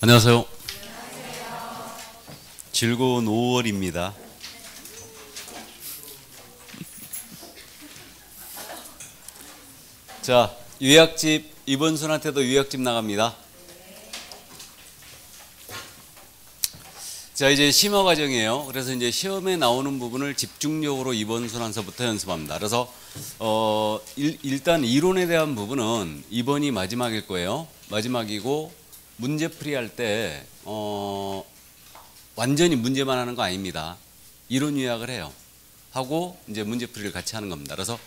안녕하세요. 즐거운 5월입니다. 자, 요약집 이번 순한테도 요약집 나갑니다. 자, 이제 심화 과정이에요. 그래서 이제 시험에 나오는 부분을 집중적으로 이번 순환서부터 연습합니다. 그래서 일단 이론에 대한 부분은 이번이 마지막일 거예요. 마지막이고 문제풀이 할 때 완전히 문제만 하는 거 아닙니다. 이론 요약을 해요. 하고 이제 문제풀이를 같이 하는 겁니다. 그래서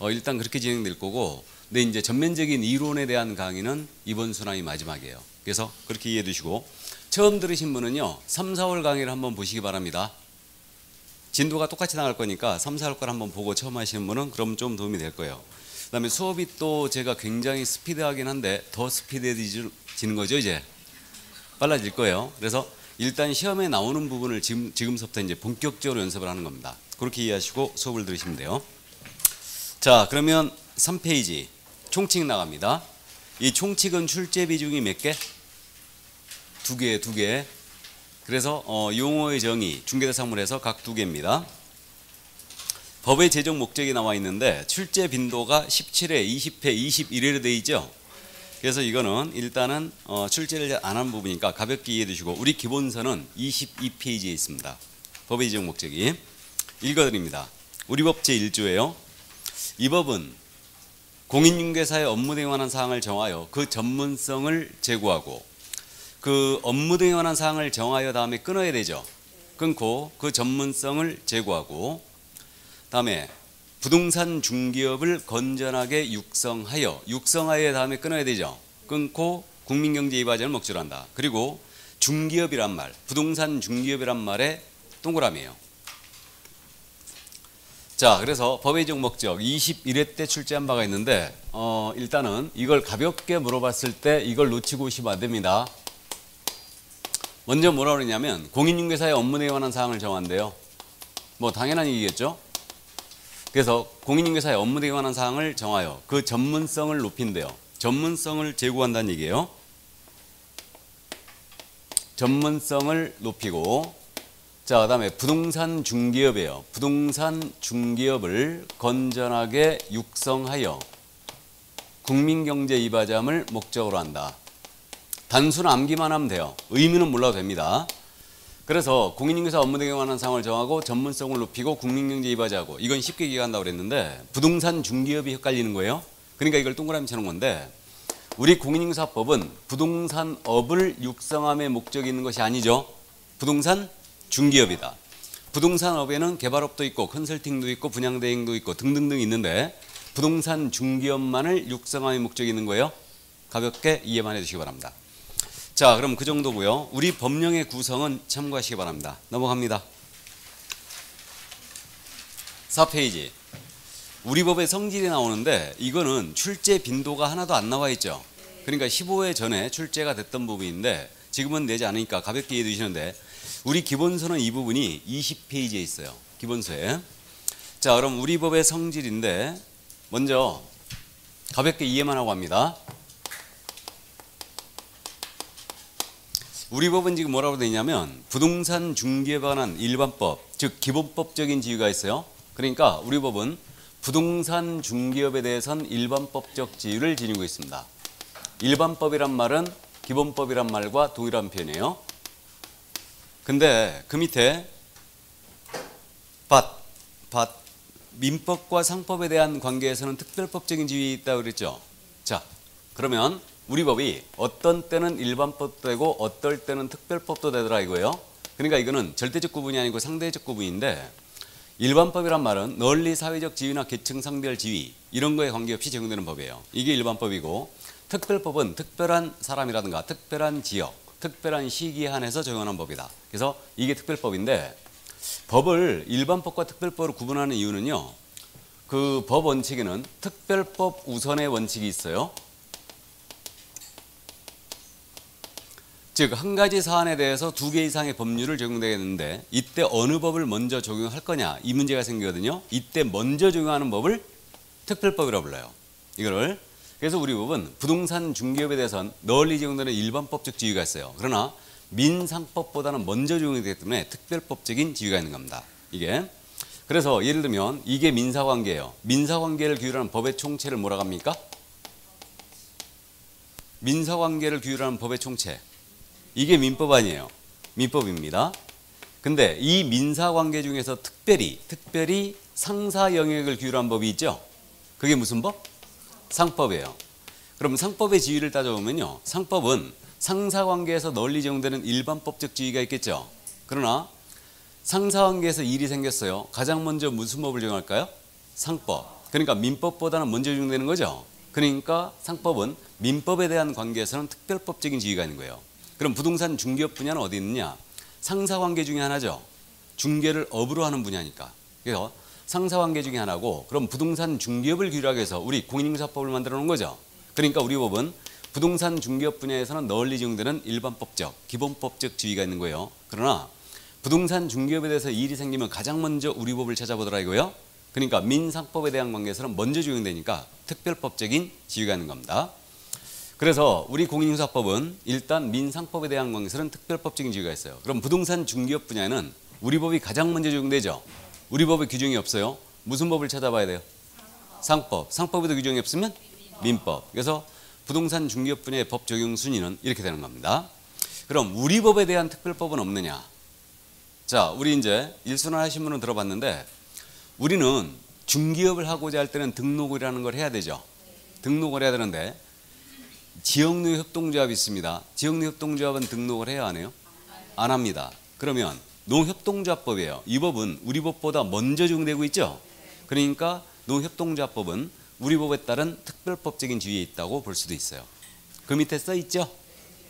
일단 그렇게 진행될 거고, 근데 이제 전면적인 이론에 대한 강의는 이번 순환이 마지막이에요. 그래서 그렇게 이해해 두시고, 처음 들으신 분은요 3, 4월 강의를 한번 보시기 바랍니다. 진도가 똑같이 나갈 거니까 3, 4월 걸 한번 보고 처음 하시는 분은 그럼 좀 도움이 될 거예요. 그 다음에 수업이 또 제가 굉장히 스피드하긴 한데 더 스피드해지는 거죠. 이제 빨라질 거예요. 그래서 일단 시험에 나오는 부분을 지금부터 이제 본격적으로 연습을 하는 겁니다. 그렇게 이해하시고 수업을 들으시면 돼요. 자, 그러면 3페이지 총칙 나갑니다. 이 총칙은 출제 비중이 몇 개? 두 개. 그래서 용어의 정의, 중개대상물에서 각 2개입니다. 법의 제정 목적이 나와 있는데 출제 빈도가 17회, 20회, 21회로 되어 있죠. 그래서 이거는 일단은 출제를 안 한 부분이니까 가볍게 이해해 두시고, 우리 기본서는 22페이지에 있습니다. 법의 제정 목적이. 읽어드립니다. 우리 법 제1조예요. 이 법은 공인중개사의 업무 등에 관한 사항을 정하여 그 전문성을 제고하고, 그 업무 등에 관한 사항을 정하여 다음에 끊어야 되죠. 끊고 그 전문성을 제고하고, 다음에 부동산 중개업을 건전하게 육성하여 다음에 끊어야 되죠. 끊고 국민경제 이바지를 목적으로 한다. 그리고 중개업이란 말, 부동산 중개업이란 말에 동그라미예요. 자, 그래서 법의 제정 목적 21회 때 출제한 바가 있는데 일단은 이걸 가볍게 물어봤을 때 이걸 놓치고 오시면 안 됩니다. 먼저 뭐라 그러냐면 공인중개사의 업무 등에 관한 사항을 정한대요. 뭐 당연한 얘기겠죠. 그래서 공인중개사의 업무 등에 관한 사항을 정하여 그 전문성을 높인대요. 전문성을 제고한다는 얘기예요. 전문성을 높이고, 자, 그다음에 부동산 중개업이에요. 부동산 중개업을 건전하게 육성하여 국민경제 이바지함을 목적으로 한다. 단순 암기만 하면 돼요. 의미는 몰라도 됩니다. 그래서 공인중개사 업무 등에 관한 사항을 정하고 전문성을 높이고 국민경제 이바지하고, 이건 쉽게 기억한다고 그랬는데 부동산 중개업이 헷갈리는 거예요. 그러니까 이걸 동그라미 쳐놓은 건데, 우리 공인중개사법은 부동산업을 육성함의 목적이 있는 것이 아니죠. 부동산 중개업이다. 부동산업에는 개발업도 있고 컨설팅도 있고 분양대행도 있고 등등등 있는데 부동산 중개업만을 육성함의 목적이 있는 거예요. 가볍게 이해만 해주시기 바랍니다. 자, 그럼 그 정도고요. 우리 법령의 구성은 참고하시기 바랍니다. 넘어갑니다. 4페이지. 우리 법의 성질이 나오는데 이거는 출제 빈도가 하나도 안 나와 있죠. 그러니까 15회 전에 출제가 됐던 부분인데 지금은 내지 않으니까 가볍게 이해해 주시는데, 우리 기본서는 이 부분이 20페이지에 있어요. 기본서에. 자, 그럼 우리 법의 성질인데 먼저 가볍게 이해만 하고 합니다. 우리 법은 지금 뭐라고 되어 있냐면 부동산 중개에 관한 일반법, 즉 기본법적인 지위가 있어요. 그러니까 우리 법은 부동산 중개업에 대해서는 일반법적 지위를 지니고 있습니다. 일반법이란 말은 기본법이란 말과 동일한 표현이에요. 근데 그 밑에 민법과 상법에 대한 관계에서는 특별법적인 지위가 있다고 그랬죠. 자, 그러면 우리 법이 어떤 때는 일반법도 되고 어떨 때는 특별법도 되더라 이거예요. 그러니까 이거는 절대적 구분이 아니고 상대적 구분인데, 일반법이란 말은 널리 사회적 지위나 계층 상별 지위 이런 거에 관계없이 적용되는 법이에요. 이게 일반법이고, 특별법은 특별한 사람이라든가 특별한 지역, 특별한 시기에 한해서 적용하는 법이다. 그래서 이게 특별법인데, 법을 일반법과 특별법으로 구분하는 이유는요, 그 법 원칙에는 특별법 우선의 원칙이 있어요. 즉, 한 가지 사안에 대해서 2개 이상의 법률을 적용되겠는데 이때 어느 법을 먼저 적용할 거냐, 이 문제가 생기거든요. 이때 먼저 적용하는 법을 특별법이라고 불러요. 이거를. 그래서 우리 법은 부동산 중개업에 대해서는 널리 적용되는 일반법적 지위가 있어요. 그러나 민상법보다는 먼저 적용이 되기 때문에 특별법적인 지위가 있는 겁니다. 이게. 그래서 예를 들면 이게 민사관계예요. 민사관계를 규율하는 법의 총체를 뭐라고 합니까? 민사관계를 규율하는 법의 총체. 이게 민법 아니에요. 민법입니다. 근데 이 민사관계 중에서 특별히 상사 영역을 규율한 법이 있죠. 그게 무슨 법? 상법이에요. 그럼 상법의 지위를 따져보면요. 상법은 상사관계에서 널리 적용되는 일반법적 지위가 있겠죠. 그러나 상사관계에서 일이 생겼어요. 가장 먼저 무슨 법을 적용할까요? 상법. 그러니까 민법보다는 먼저 적용되는 거죠. 그러니까 상법은 민법에 대한 관계에서는 특별법적인 지위가 있는 거예요. 그럼 부동산 중개업 분야는 어디 있느냐? 상사관계 중에 하나죠. 중개를 업으로 하는 분야니까. 그래서 상사관계 중에 하나고, 그럼 부동산 중개업을 규율하기 위해서 우리 공인중개사법을 만들어 놓은 거죠. 그러니까 우리 법은 부동산 중개업 분야에서는 널리 적용되는 일반법적, 기본법적 지위가 있는 거예요. 그러나 부동산 중개업에 대해서 일이 생기면 가장 먼저 우리 법을 찾아보더라 이거예요. 그러니까 민상법에 대한 관계에서는 먼저 적용되니까 특별법적인 지위가 있는 겁니다. 그래서 우리 공인중개사법은 일단 민상법에 대한 관계에서는 특별법적인 지위가 있어요. 그럼 부동산 중개업 분야에는 우리 법이 가장 먼저 적용되죠. 우리 법에 규정이 없어요. 무슨 법을 찾아봐야 돼요? 상법. 상법에도 규정이 없으면 민법. 그래서 부동산 중개업 분야의 법 적용 순위는 이렇게 되는 겁니다. 그럼 우리 법에 대한 특별법은 없느냐? 자, 우리 이제 일순환 하신 분은 들어봤는데 우리는 중개업을 하고자 할 때는 등록이라는 걸 해야 되죠. 등록을 해야 되는데 지역노 협동조합이 있습니다. 지역노 협동조합은 등록을 해야 하네요? 안 합니다. 그러면 노협동조합법이에요. 이 법은 우리 법보다 먼저 적용되고 있죠. 그러니까 노협동조합법은 우리 법에 따른 특별법적인 지위에 있다고 볼 수도 있어요. 그 밑에 써 있죠?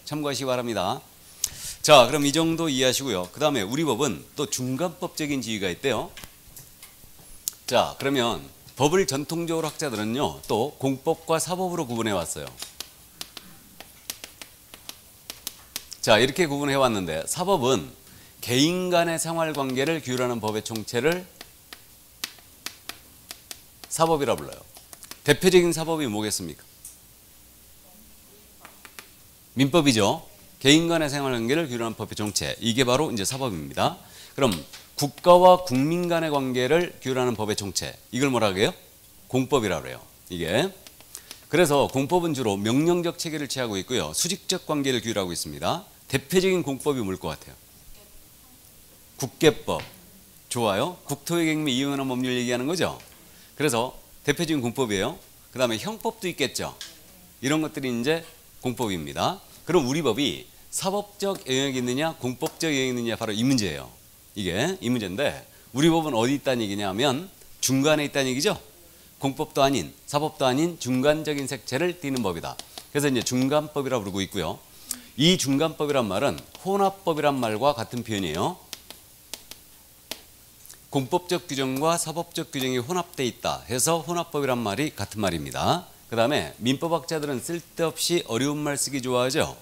참고하시기 바랍니다. 자, 그럼 이 정도 이해하시고요. 그 다음에 우리 법은 또 중간법적인 지위가 있대요. 자, 그러면 법을 전통적으로 학자들은요, 또 공법과 사법으로 구분해 왔어요. 자, 이렇게 구분해 왔는데 사법은 개인 간의 생활관계를 규율하는 법의 총체를 사법이라 불러요. 대표적인 사법이 뭐겠습니까? 민법이죠. 개인 간의 생활관계를 규율하는 법의 총체. 이게 바로 이제 사법입니다. 그럼 국가와 국민 간의 관계를 규율하는 법의 총체. 이걸 뭐라고 해요? 공법이라고 해요. 이게. 그래서 공법은 주로 명령적 체계를 취하고 있고요. 수직적 관계를 규율하고 있습니다. 대표적인 공법이 뭘 것 같아요? 국계법. 좋아요. 국토의 경미 이용하는 법률 얘기하는 거죠. 그래서 대표적인 공법이에요. 그 다음에 형법도 있겠죠. 이런 것들이 이제 공법입니다. 그럼 우리 법이 사법적 영역이 있느냐 공법적 영역이 있느냐 바로 이 문제예요. 이게 이 문제인데 우리 법은 어디 있다는 얘기냐 하면 중간에 있다는 얘기죠. 공법도 아닌 사법도 아닌 중간적인 색채를 띠는 법이다. 그래서 이제 중간법이라고 부르고 있고요. 이 중간법이란 말은 혼합법이란 말과 같은 표현이에요. 공법적 규정과 사법적 규정이 혼합되어 있다 해서 혼합법이란 말이 같은 말입니다. 그 다음에 민법학자들은 쓸데없이 어려운 말 쓰기 좋아하죠.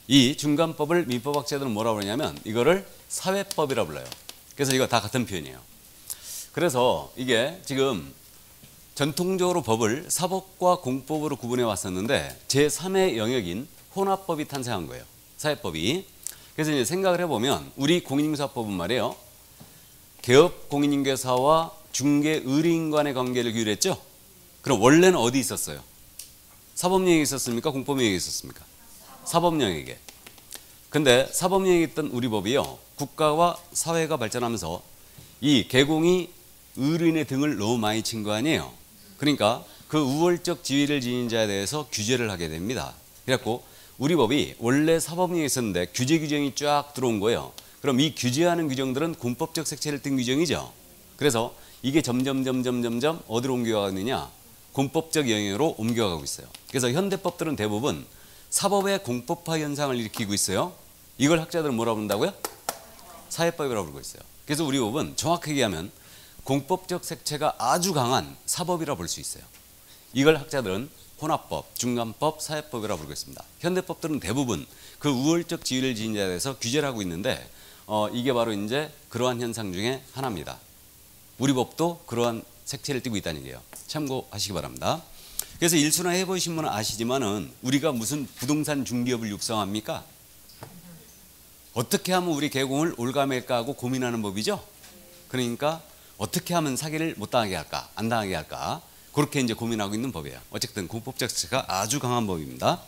이 중간법을 민법학자들은 뭐라고 그러냐면 이거를 사회법이라고 불러요. 그래서 이거 다 같은 표현이에요. 그래서 이게 지금 전통적으로 법을 사법과 공법으로 구분해 왔었는데 제3의 영역인 혼합법이 탄생한 거예요. 사회법이. 그래서 이제 생각을 해보면 우리 공인중개사법은 말이에요. 개업 공인중개사와 중개 의뢰인 간의 관계를 규율했죠. 그럼 원래는 어디 있었어요? 사법영역에 있었습니까? 공법영역에 있었습니까? 사법영역에. 근데 사법영역에 있던 우리 법이요. 국가와 사회가 발전하면서 이 개공이 의뢰인의 등을 너무 많이 친 거 아니에요. 그러니까 그 우월적 지위를 지닌 자에 대해서 규제를 하게 됩니다. 그래갖고 우리 법이 원래 사법영역에 있었는데 규제 규정이 쫙 들어온 거예요. 그럼 이 규제하는 규정들은 공법적 색채를 띤 규정이죠. 그래서 이게 점점 어디로 옮겨가느냐? 공법적 영역으로 옮겨가고 있어요. 그래서 현대법들은 대부분 사법의 공법화 현상을 일으키고 있어요. 이걸 학자들은 뭐라고 부른다고요? 사회법이라고 부르고 있어요. 그래서 우리 법은 정확하게 얘기하면 공법적 색채가 아주 강한 사법이라고 볼 수 있어요. 이걸 학자들은 혼합법, 중간법, 사회법이라고 부르고 있습니다. 현대법들은 대부분 그 우월적 지위를 지닌 자에 대해서 규제를 하고 있는데 이게 바로 이제 그러한 현상 중에 하나입니다. 우리 법도 그러한 색채를 띠고 있다는 얘기예요. 참고하시기 바랍니다. 그래서 일순환 해보신 분은 아시지만은 우리가 무슨 부동산 중개업을 육성합니까? 어떻게 하면 우리 개공을 올가맬까 하고 고민하는 법이죠. 그러니까 어떻게 하면 사기를 못 당하게 할까, 안 당하게 할까, 그렇게 이제 고민하고 있는 법이에요. 어쨌든 공법적 자체가 아주 강한 법입니다.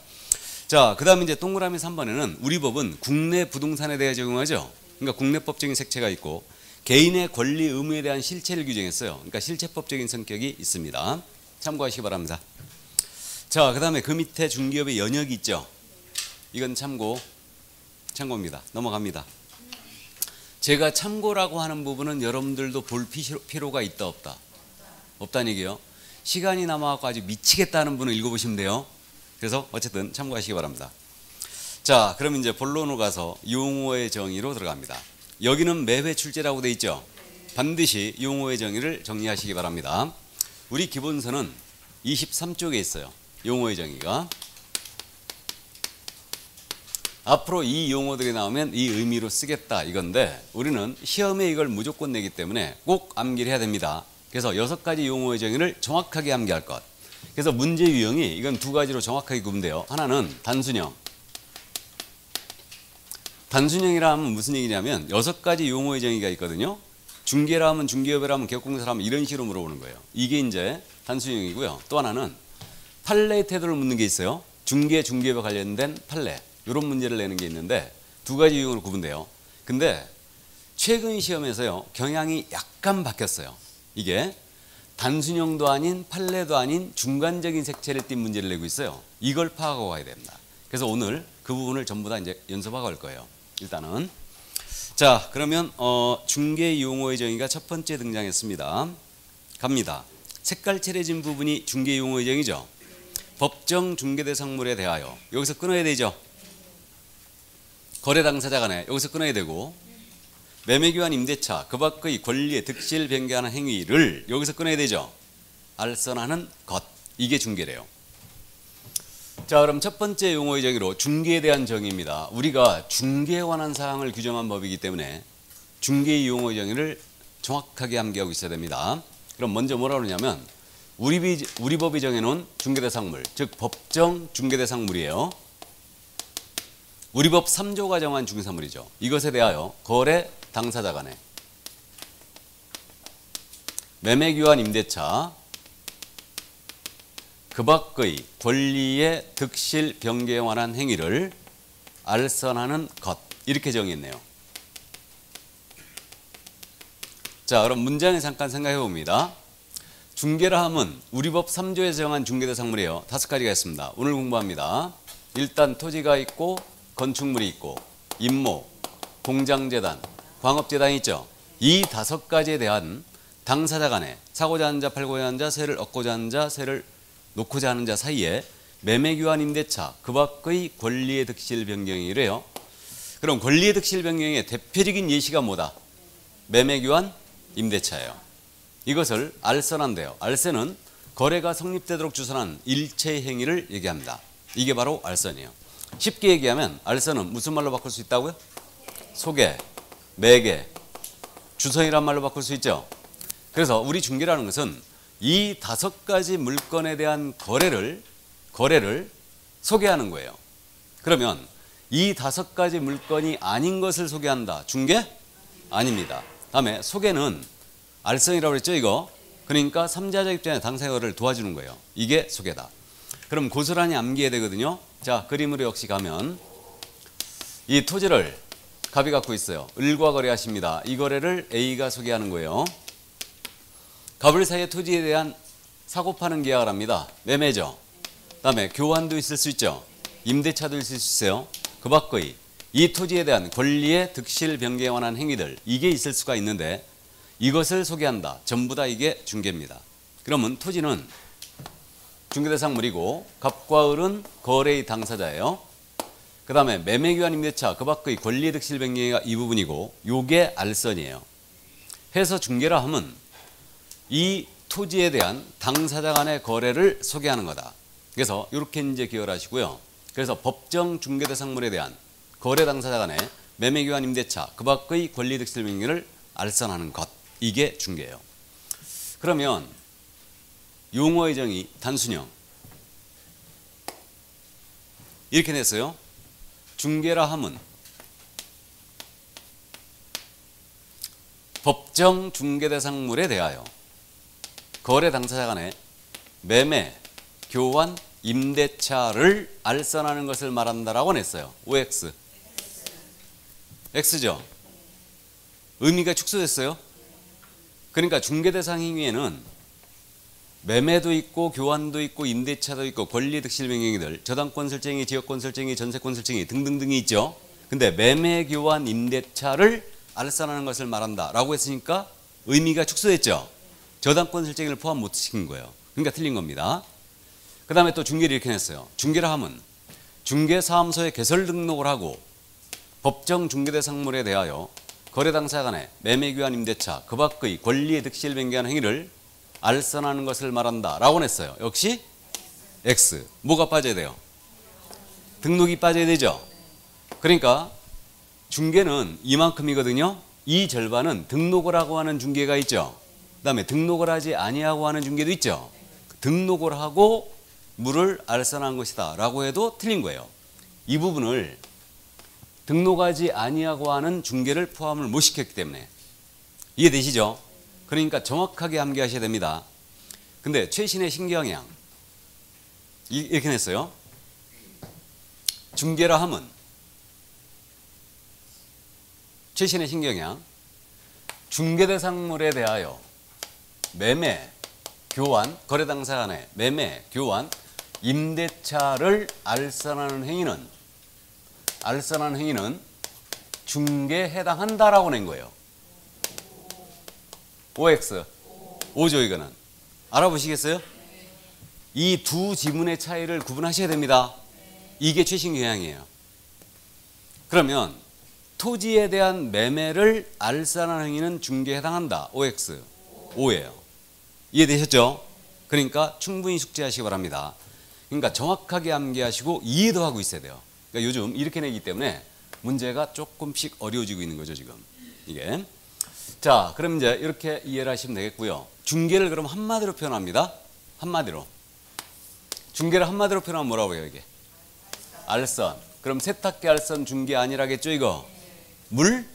자, 그다음에 이제 동그라미 3번에는 우리 법은 국내 부동산에 대해 적용하죠. 그러니까 국내법적인 색채가 있고 개인의 권리 의무에 대한 실체를 규정했어요. 그러니까 실체법적인 성격이 있습니다. 참고하시기 바랍니다. 자, 그다음에 그 밑에 중개업의 연역이 있죠. 이건 참고입니다. 넘어갑니다. 제가 참고라고 하는 부분은 여러분들도 볼 필요가 있다 없다? 없다는 얘기예요. 시간이 남아갖고 아주 미치겠다는 분은 읽어보시면 돼요. 그래서 어쨌든 참고하시기 바랍니다. 자, 그럼 이제 본론으로 가서 용어의 정의로 들어갑니다. 여기는 매회 출제라고 돼 있죠. 반드시 용어의 정의를 정리하시기 바랍니다. 우리 기본서는 23쪽에 있어요. 용어의 정의가. 앞으로 이 용어들이 나오면 이 의미로 쓰겠다 이건데 우리는 시험에 이걸 무조건 내기 때문에 꼭 암기를 해야 됩니다. 그래서 6가지 용어의 정의를 정확하게 암기할 것. 그래서 문제 유형이 이건 2가지로 정확하게 구분돼요. 하나는 단순형. 단순형이라 하면 무슨 얘기냐면 6가지 용어의 정의가 있거든요. 중개라 하면 중개업이라 하면 개업공사라 하면 이런 식으로 물어보는 거예요. 이게 이제 단순형이고요. 또 하나는 판례 태도를 묻는 게 있어요. 중개업에 관련된 판례. 이런 문제를 내는 게 있는데 2가지 유형으로 구분돼요. 근데 최근 시험에서요. 경향이 약간 바뀌었어요. 이게 단순형도 아닌 판례도 아닌 중간적인 색채를 띤 문제를 내고 있어요. 이걸 파악하고 가야 됩니다. 그래서 오늘 그 부분을 전부 다 이제 연습하고 갈 거예요. 일단은 자, 그러면 중개 용어의 정의가 첫 번째 등장했습니다. 갑니다. 색깔 칠해진 부분이 중개 용어의 정의죠. 법정 중개대상물에 대하여 여기서 끊어야 되죠. 거래 당사자 간에 여기서 끊어야 되고 매매교환 임대차 그 밖의 권리의 득실 변경하는 행위를 여기서 끊어야 되죠. 알선하는 것. 이게 중개래요. 자, 그럼 첫 번째 용어의 정의로 중개에 대한 정의입니다. 우리가 중개에 관한 사항을 규정한 법이기 때문에 중개의 용어의 정의를 정확하게 암기하고 있어야 됩니다. 그럼 먼저 뭐라 그러냐면 우리 법이 정해놓은 중개대상물, 즉 법정 중개대상물이에요. 우리 법 3조가 정한 중개사물이죠. 이것에 대하여 거래 당사자 간에 매매교환 임대차 그 밖의 권리의 득실 변경에 관한 행위를 알선하는 것. 이렇게 정했네요. 자, 그럼 문장에 잠깐 생각해 봅니다. 중개라 함은 우리 법 3조에 정한 중개대상물이에요. 5가지가 있습니다. 오늘 공부합니다. 일단 토지가 있고 건축물이 있고 임모, 공장재단, 광업재단이 있죠. 이 5가지에 대한 당사자 간에 사고자 하는 자, 팔고자 하는 자, 세를 얻고자 하는 자, 세를 놓고자 하는 자 사이에 매매교환 임대차 그 밖의 권리의 득실 변경이래요. 그럼 권리의 득실 변경의 대표적인 예시가 뭐다? 매매교환 임대차예요. 이것을 알선한대요. 알선은 거래가 성립되도록 주선한 일체 행위를 얘기합니다. 이게 바로 알선이에요. 쉽게 얘기하면 알선은 무슨 말로 바꿀 수 있다고요? 소개, 매개, 주선이란 말로 바꿀 수 있죠. 그래서 우리 중개라는 것은 이 5가지 물건에 대한 거래를 소개하는 거예요. 그러면 이 5가지 물건이 아닌 것을 소개한다. 중개? 아닙니다. 다음에 소개는 알선이라고 그랬죠, 이거. 그러니까 3자적 입장에 당사자를 도와주는 거예요. 이게 소개다. 그럼 고스란히 암기해야 되거든요. 자, 그림으로 역시 가면 이 토지를 갑이 갖고 있어요. 을과 거래하십니다. 이 거래를 A가 소개하는 거예요. 갑을 사이의 토지에 대한 사고 파는 계약을 합니다. 매매죠. 그다음에 교환도 있을 수 있죠. 임대차도 있을 수 있어요. 그 밖의 이 토지에 대한 권리의 득실 변경에 관한 행위들 이게 있을 수가 있는데 이것을 소개한다. 전부 다 이게 중개입니다. 그러면 토지는 중개대상물이고 갑과 을은 거래의 당사자예요. 그 다음에 매매교환 임대차 그 밖의 권리의 득실 변경이 이 부분이고 요게 알선이에요. 해서 중개라 하면 이 토지에 대한 당사자 간의 거래를 소개하는 거다. 그래서 이렇게 이제 기억하시고요. 그래서 법정 중개대상물에 대한 거래 당사자 간의 매매교환 임대차 그 밖의 권리 득실 변경을 알선하는 것. 이게 중개예요. 그러면 용어의 정의 단순형 이렇게 냈어요. 중개라 함은 법정 중개대상물에 대하여 거래 당사자 간의 매매, 교환, 임대차를 알선하는 것을 말한다라고 냈어요. OX. X죠. 의미가 축소됐어요. 그러니까 중개대상 행위에는 매매도 있고 교환도 있고 임대차도 있고 권리득실 변경이들, 저당권 설정이, 지역권 설정이, 전세권 설정이 등등등이 있죠. 근데 매매, 교환, 임대차를 알선하는 것을 말한다라고 했으니까 의미가 축소됐죠. 저당권 설정을 포함 못 시킨 거예요. 그러니까 틀린 겁니다. 그 다음에 또 중개를 이렇게 냈어요. 중개라 함은 중개사무소에 개설 등록을 하고 법정 중개대상물에 대하여 거래 당사자 간의 매매, 교환, 임대차 그 밖의 권리의 득실 변경한 행위를 알선하는 것을 말한다라고 했어요. 역시 X. 뭐가 빠져야 돼요? 등록이 빠져야 되죠. 그러니까 중개는 이만큼이거든요. 이 절반은 등록을 하고 하는 중개가 있죠. 그 다음에 등록을 하지 아니하고 하는 중개도 있죠. 등록을 하고 물을 알선한 것이다 라고 해도 틀린 거예요. 이 부분을 등록하지 아니하고 하는 중개를 포함을 못 시켰기 때문에. 이해되시죠? 그러니까 정확하게 암기하셔야 됩니다. 근데 최신의 신경향 이렇게 냈어요. 중개라 함은 최신의 신경향 중개대상물에 대하여 매매, 교환, 거래 당사자 간의 매매, 교환, 임대차를 알선하는 행위는 중개에 해당한다라고 낸 거예요. OX. O죠 이거는. 알아보시겠어요? 이 두 지문의 차이를 구분하셔야 됩니다. 이게 최신 경향이에요. 그러면 토지에 대한 매매를 알선하는 행위는 중개에 해당한다. OX. O예요. 이해되셨죠? 그러니까 충분히 숙지하시기 바랍니다. 그러니까 정확하게 암기하시고 이해도 하고 있어야 돼요. 그러니까 요즘 이렇게 내기 때문에 문제가 조금씩 어려워지고 있는 거죠 지금. 이게. 자, 그럼 이제 이렇게 이해를 하시면 되겠고요. 중개를 그럼 한마디로 표현합니다. 한마디로. 중개를 한마디로 표현하면 뭐라고 해요 이게? 알선. 그럼 세탁기 알선 중개 아니라겠죠 이거? 물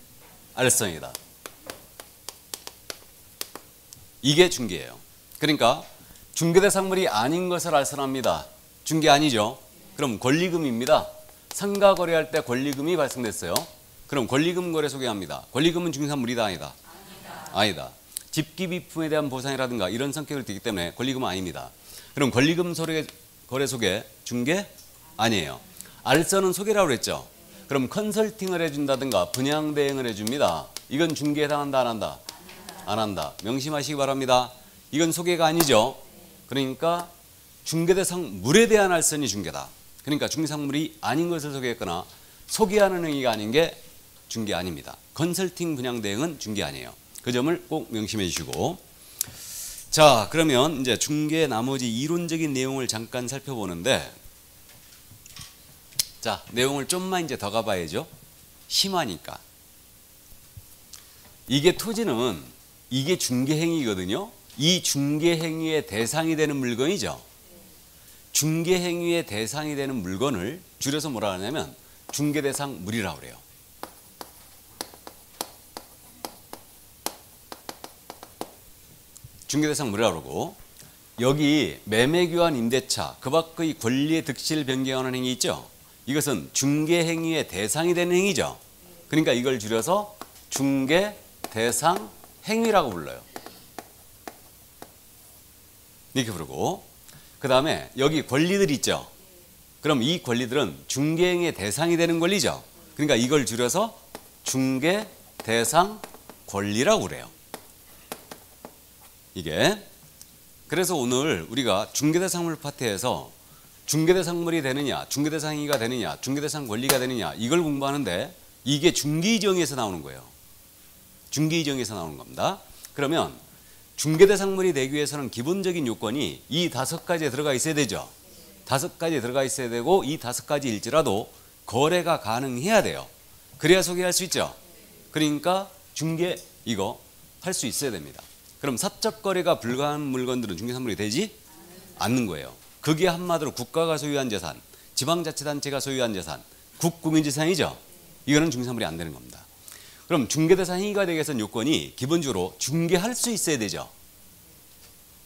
알선이다. 이게 중개예요. 그러니까 중개대상물이 아닌 것을 알선합니다. 중개 아니죠? 그럼 권리금입니다. 상가 거래할 때 권리금이 발생됐어요. 그럼 권리금 거래 소개합니다. 권리금은 중개산물이다 아니다? 아니다. 집기 비품에 대한 보상이라든가 이런 성격을 띠기 때문에 권리금은 아닙니다. 그럼 권리금 거래 소개 중개 아니에요. 알선은 소개라고 그랬죠. 그럼 컨설팅을 해준다든가 분양 대행을 해줍니다. 이건 중개에 해당한다 안 한다? 안 한다. 명심하시기 바랍니다. 이건 소개가 아니죠. 그러니까 중개대상물에 대한 알선이 중개다. 그러니까 중개상물이 아닌 것을 소개했거나 소개하는 행위가 아닌 게 중개 아닙니다. 컨설팅 분양 대행은 중개 아니에요. 그 점을 꼭 명심해 주시고. 자, 그러면 이제 중개 나머지 이론적인 내용을 잠깐 살펴보는데, 자, 내용을 좀만 이제 더 가봐야죠. 심하니까. 이게 토지는 이게 중개행위거든요. 이 중개행위의 대상이 되는 물건이죠. 중개행위의 대상이 되는 물건을 줄여서 뭐라 하냐면 중개대상물이라고 그래요. 중개대상물이라고 그러고, 여기 매매교환 임대차 그 밖의 권리의 득실 변경하는 행위 있죠. 이것은 중개행위의 대상이 되는 행위죠. 그러니까 이걸 줄여서 중개대상 행위라고 불러요. 이렇게 부르고, 그 다음에 여기 권리들 있죠. 그럼 이 권리들은 중개행위의 대상이 되는 권리죠. 그러니까 이걸 줄여서 중개대상 권리라고 그래요. 이게. 그래서 오늘 우리가 중개대상물 파트에서 중개대상물이 되느냐, 중개대상행위가 되느냐, 중개대상 권리가 되느냐 이걸 공부하는데 이게 중개이정에서 나오는 거예요. 중개이정에서 나오는 겁니다. 그러면 중개대상물이 되기 위해서는 기본적인 요건이 이 5가지에 들어가 있어야 되죠. 5가지에 들어가 있어야 되고 이 5가지일지라도 거래가 가능해야 돼요. 그래야 소개할 수 있죠. 그러니까 중개 이거 할 수 있어야 됩니다. 그럼 사적 거래가 불가한 물건들은 중개산물이 되지 않는 거예요. 그게 한마디로 국가가 소유한 재산, 지방자치단체가 소유한 재산, 국공유지산이죠. 이거는 중개사물이 안 되는 겁니다. 그럼 중개대상 행위가 되기 위해서는 요건이 기본적으로 중개할 수 있어야 되죠.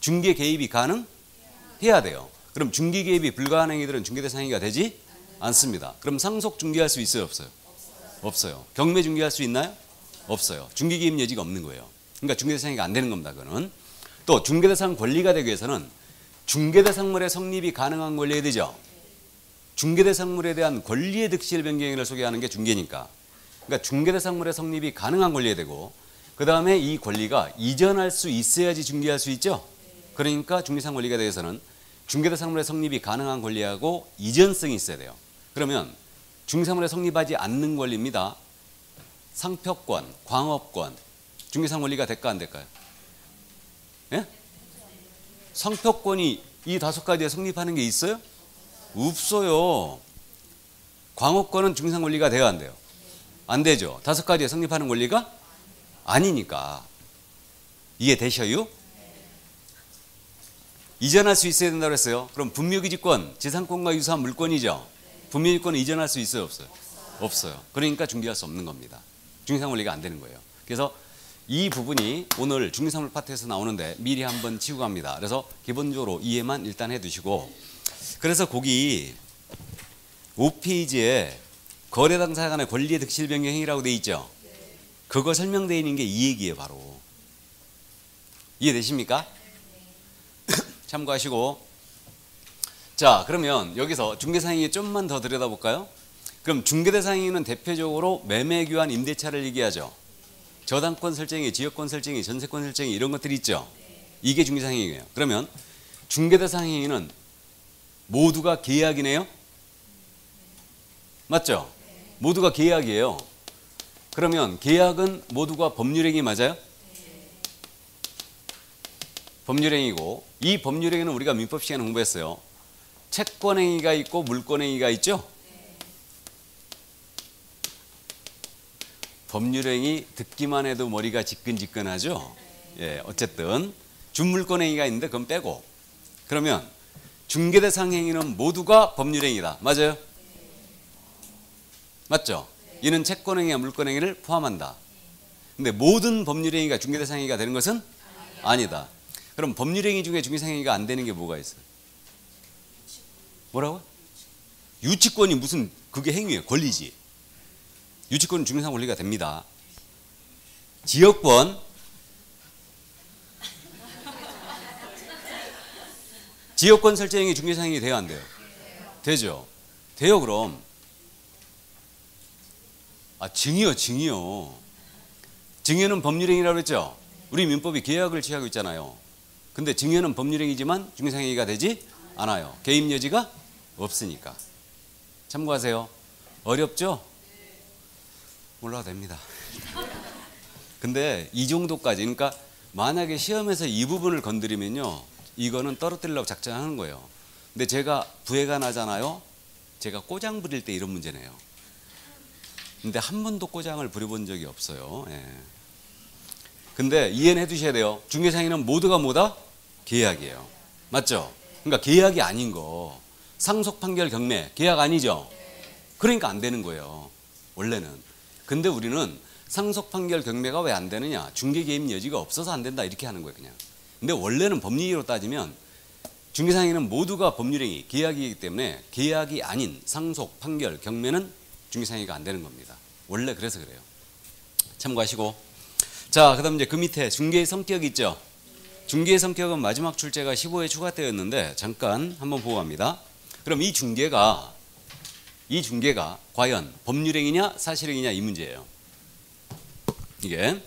중개 개입이 가능해야 돼요. 그럼 중개 개입이 불가능한 행위들은 중개대상 행위가 되지 않습니다. 그럼 상속 중개할 수 있어요, 없어요? 없어요. 경매 중개할 수 있나요? 없어요. 중개 개입 여지가 없는 거예요. 그러니까 중개대상 행위가 안 되는 겁니다. 그거는. 또 중개대상 권리가 되기 위해서는 중개대상물의 성립이 가능한 권리가 되죠. 중개대상물에 대한 권리의 득실 변경을 소개하는 게 중개니까. 그러니까 중개대상물의 성립이 가능한 권리가 되고 그 다음에 이 권리가 이전할 수 있어야지 중개할 수 있죠. 그러니까 중개상 권리가 되기 위해서는 중개대상물의 성립이 가능한 권리하고 이전성이 있어야 돼요. 그러면 중개상물에 성립하지 않는 권리입니다. 상표권, 광업권, 중개상 권리가 될까 안 될까요? 예? 상표권이 이 5가지에 성립하는 게 있어요? 없어요. 광업권은 중개상 권리가 돼야 안 돼요? 안 되죠. 5가지에 성립하는 권리가 아니니까. 이해되셔요? 이전할 수 있어야 된다고 했어요. 그럼 분묘기지권, 지상권과 유사한 물권이죠. 분묘기지권은 이전할 수 있어요, 없어요? 없어요. 그러니까 중개할 수 없는 겁니다. 중개상 권리가 안 되는 거예요. 그래서 이 부분이 오늘 중개상물 파트에서 나오는데 미리 한번 치고 갑니다. 그래서 기본적으로 이해만 일단 해두시고, 그래서 거기 5페이지에 거래 당사자 간의 권리의 득실 변경 행위라고 돼 있죠. 그거 설명되어 있는 게 이 얘기예요, 바로. 이해되십니까? 참고하시고. 자, 그러면 여기서 중개상행위 좀만 더 들여다볼까요? 그럼 중개대상행위는 대표적으로 매매 교환 임대차를 얘기하죠. 저당권 설정이, 지역권 설정이, 전세권 설정이 이런 것들이 있죠. 이게 중개상행위예요. 그러면 중개대상행위는 모두가 계약이네요. 맞죠? 모두가 계약이에요. 그러면 계약은 모두가 법률행위 맞아요? 법률행위고, 이 법률행위는 우리가 민법 시간에 공부했어요. 채권행위가 있고 물권행위가 있죠. 법률행위 듣기만 해도 머리가 지끈지끈하죠. 예, 어쨌든 준물권행위가 있는데 그건 빼고, 그러면 중개대상 행위는 모두가 법률행위다. 맞아요? 맞죠? 이는 채권행위와 물권행위를 포함한다. 근데 모든 법률행위가 중개대상 행위가 되는 것은 아니다. 그럼 법률행위 중에 중개상 행위가 안 되는 게 뭐가 있어요? 뭐라고요? 유치권이 무슨, 그게 행위예요. 권리지. 유치권은 중개상 권리가 됩니다. 지역권, 지역권 설정이 중개상 행위 돼요, 안 돼요? 되죠. 돼요. 그럼 증여, 증여. 증여는 법률행위라고 했죠. 우리 민법이 계약을 취하고 있잖아요. 근데 증여는 법률행위지만 중개상행위가 되지 않아요. 개입 여지가 없으니까. 참고하세요. 어렵죠? 몰라도 됩니다. 근데 이 정도까지, 그러니까 만약에 시험에서 이 부분을 건드리면요, 이거는 떨어뜨리려고 작정하는 거예요. 근데 제가 부해가 나잖아요. 제가 꼬장 부릴 때 이런 문제네요. 근데 한 번도 꼬장을 부려본 적이 없어요. 예. 근데 이해는 해두셔야 돼요. 중개상행위는 모두가 뭐다? 계약이에요. 맞죠? 그러니까 계약이 아닌 거. 상속 판결 경매 계약 아니죠? 그러니까 안 되는 거예요. 원래는. 근데 우리는 상속 판결 경매가 왜 안 되느냐? 중개 개입 여지가 없어서 안 된다 이렇게 하는 거예요, 그냥. 근데 원래는 법리로 따지면 중개상행위는 모두가 법률행위, 계약이기 때문에 계약이 아닌 상속 판결 경매는 중개상행위가 안 되는 겁니다. 원래 그래서 그래요. 참고하시고. 자, 그다음 이제 그 밑에 중개의 성격이 있죠. 중개의 성격은 마지막 출제가 15회 추가되었는데 잠깐 한번 보고 갑니다. 그럼 이 중개가 과연 법률행위냐 사실행위냐 이 문제예요. 이게.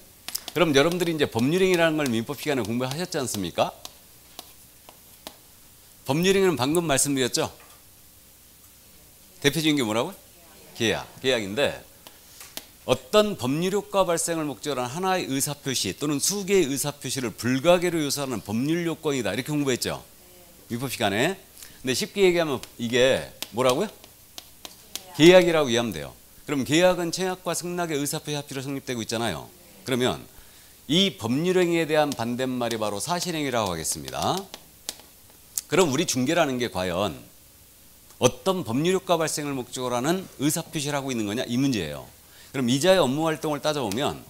그럼 여러분들이 이제 법률행위라는 걸 민법 시간에 공부하셨지 않습니까? 법률행위는 방금 말씀드렸죠. 대표적인 게 뭐라고요? 계약인데 어떤 법률 효과 발생을 목적으로 한 하나의 의사표시 또는 수개의 의사표시를 불가계로 요소하는 법률 요건이다. 이렇게 공부했죠. 민법 시간에. 근데 쉽게 얘기하면 이게 뭐라고요? 계약이라고 이해하면 돼요. 그럼 계약은 청약과 승낙의 의사표시 합치로 성립되고 있잖아요. 그러면 이 법률행위에 대한 반대말이 바로 사실행위라고 하겠습니다. 그럼 우리 중개라는 게 과연 어떤 법률 효과 발생을 목적으로 하는 의사표시를 하고 있는 거냐 이 문제예요. 그럼 이자의 업무 활동을 따져보면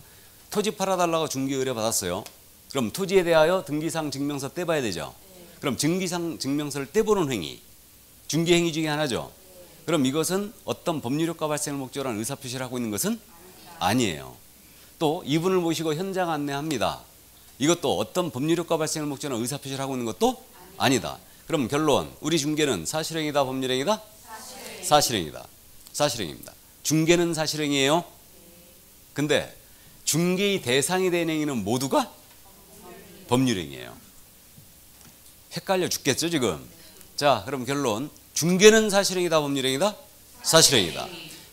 토지 팔아달라고 중개 의뢰 받았어요. 그럼 토지에 대하여 등기상 증명서 떼봐야 되죠. 그럼 등기상 증명서를 떼보는 행위, 중개 행위 중에 하나죠. 그럼 이것은 어떤 법률 효과 발생을 목적으로 하는 의사표시를 하고 있는 것은 아니에요. 또 이분을 모시고 현장 안내합니다. 이것도 어떤 법률 효과 발생을 목적으로 하는 의사표시를 하고 있는 것도 아니다. 그럼 결론, 우리 중개는 사실행위다, 법률행위다? 사실행위다. 사실행위입니다. 중개는 사실행위예요. 근데 중개의 대상이 된 행위는 모두가 법률행위예요. 헷갈려 죽겠죠 지금. 자, 그럼 결론, 중개는 사실행위다, 법률행위다? 사실행위다.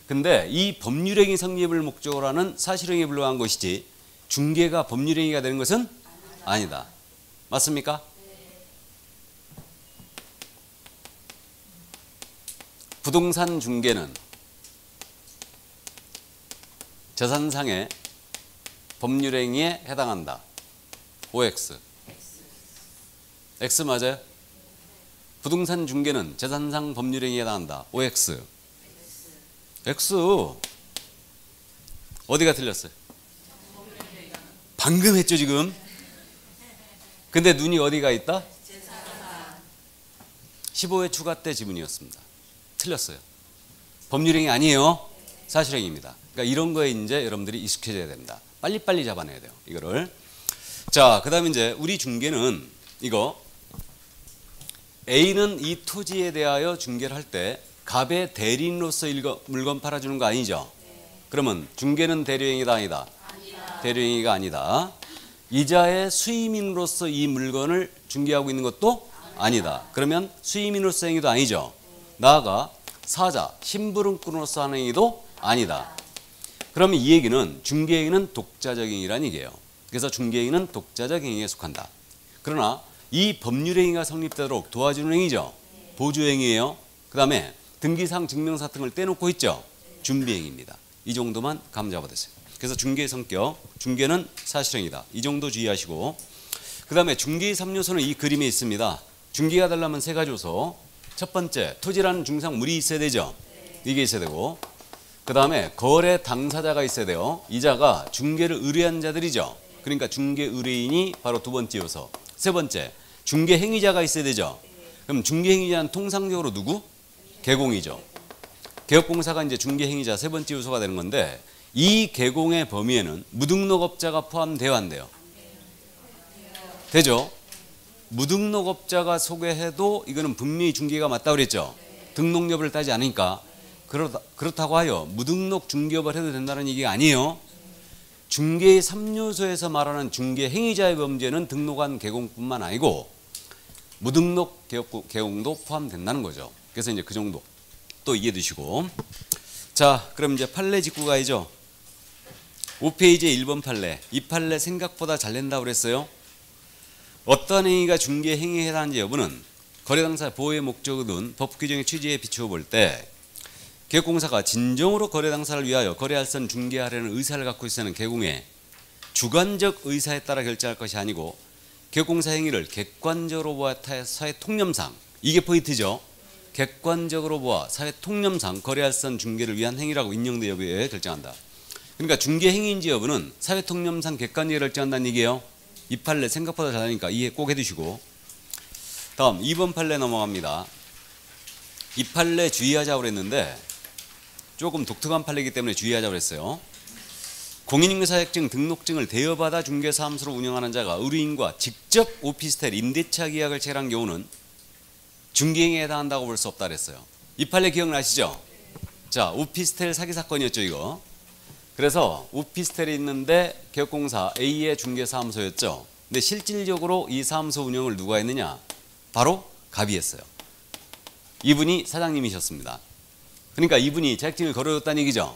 근데 이 법률행위 성립을 목적으로 하는 사실행위에 불과한 것이지 중개가 법률행위가 되는 것은 아니다. 맞습니까? 부동산 중개는 재산상의 법률행위에 해당한다. OX. X 맞아요? 부동산 중개는 재산상 법률행위에 해당한다. OX. X. 어디가 틀렸어요? 방금 했죠 지금? 근데 눈이 어디가 있다? 15회 추가 때 지문이었습니다. 틀렸어요. 법률행위 아니에요. 사실행위입니다. 그러니까 이런 거에 이제 여러분들이 익숙해져야 됩니다. 빨리빨리 잡아내야 돼요. 이거를. 자, 그 다음에 이제 우리 중개는 이거 A는 이 토지에 대하여 중개를 할 때 갑의 대리인으로서 물건 팔아주는 거 아니죠? 그러면 중개는 대리행위다 아니다? 대리행위가 아니다. 이자의 수임인으로서 이 물건을 중개하고 있는 것도 아니다. 그러면 수임인으로서 행위도 아니죠. 나아가 사자, 심부름꾼으로서 하는 행위도 아니다. 그러면 이 얘기는 중개행위는 독자적 행위라는 얘기예요. 그래서 중개행위는 독자적 행위에 속한다. 그러나 이 법률행위가 성립되도록 도와주는 행위죠. 보조행위예요. 그 다음에 등기상 증명서 같은 걸 떼놓고 있죠. 준비행위입니다. 이 정도만 감 잡아두세요. 그래서 중개의 성격, 중개는 사실행위다. 이 정도 주의하시고, 그 다음에 중개의 3요소는 이 그림에 있습니다. 중개가 되려면 세 가지 요소. 첫 번째, 토지라는 중상물이 있어야 되죠. 이게 있어야 되고, 그 다음에 거래 당사자가 있어야 돼요. 이자가 중개를 의뢰한 자들이죠. 그러니까 중개 의뢰인이 바로 두 번째 요소. 세 번째, 중개 행위자가 있어야 되죠. 그럼 중개 행위자는 통상적으로 누구? 개공이죠. 개업공사가 이제 중개 행위자 세 번째 요소가 되는 건데, 이 개공의 범위에는 무등록업자가 포함되어 안 돼요? 되죠. 무등록업자가 소개해도 이거는 분명히 중개가 맞다고 그랬죠. 등록 여부를 따지지 않으니까. 그렇다고 하여 무등록 중개업을 해도 된다는 얘기가 아니에요. 중개의 3요소에서 말하는 중개 행위자의 범죄는 등록한 개공뿐만 아니고 무등록 개공도 포함된다는 거죠. 그래서 이제 그 정도 또 이해해 두시고. 자, 그럼 이제 판례 직구가이죠. 5페이지의 1번 판례. 이 판례 생각보다 잘 낸다고 그랬어요. 어떤 행위가 중개 행위에 해당하는지 여부는 거래당사 보호의 목적을 둔 법 규정의 취지에 비추어 볼 때 개업공사가 진정으로 거래당사를 위하여 거래할선 중개하려는 의사를 갖고 있으면 개공의 주관적 의사에 따라 결정할 것이 아니고 개업공사 행위를 객관적으로 보아 사회 통념상, 이게 포인트죠. 객관적으로 보아 사회 통념상 거래할선 중개를 위한 행위라고 인정된 여부에 결정한다. 그러니까 중개 행위인지 여부는 사회 통념상 객관적으로 결정한다는 얘기예요. 이 판례 생각보다 잘하니까 이해 꼭 해두시고. 다음 2번 판례 넘어갑니다. 이 판례 주의하자고 그랬는데 조금 독특한 판례이기 때문에 주의하자고 그랬어요. 공인인증사역증 등록증을 대여받아 중개사무소로 운영하는 자가 의뢰인과 직접 오피스텔 임대차 계약을 체결한 경우는 중개행위에 해당한다고 볼 수 없다 그랬어요. 이 판례 기억나시죠? 자, 오피스텔 사기 사건이었죠 이거. 그래서 오피스텔이 있는데 개업공사 A의 중개사무소였죠. 근데 실질적으로 이 사무소 운영을 누가 했느냐? 바로 갑이 했어요. 이분이 사장님이셨습니다. 그러니까 이분이 자격증을 걸어줬다는 얘기죠.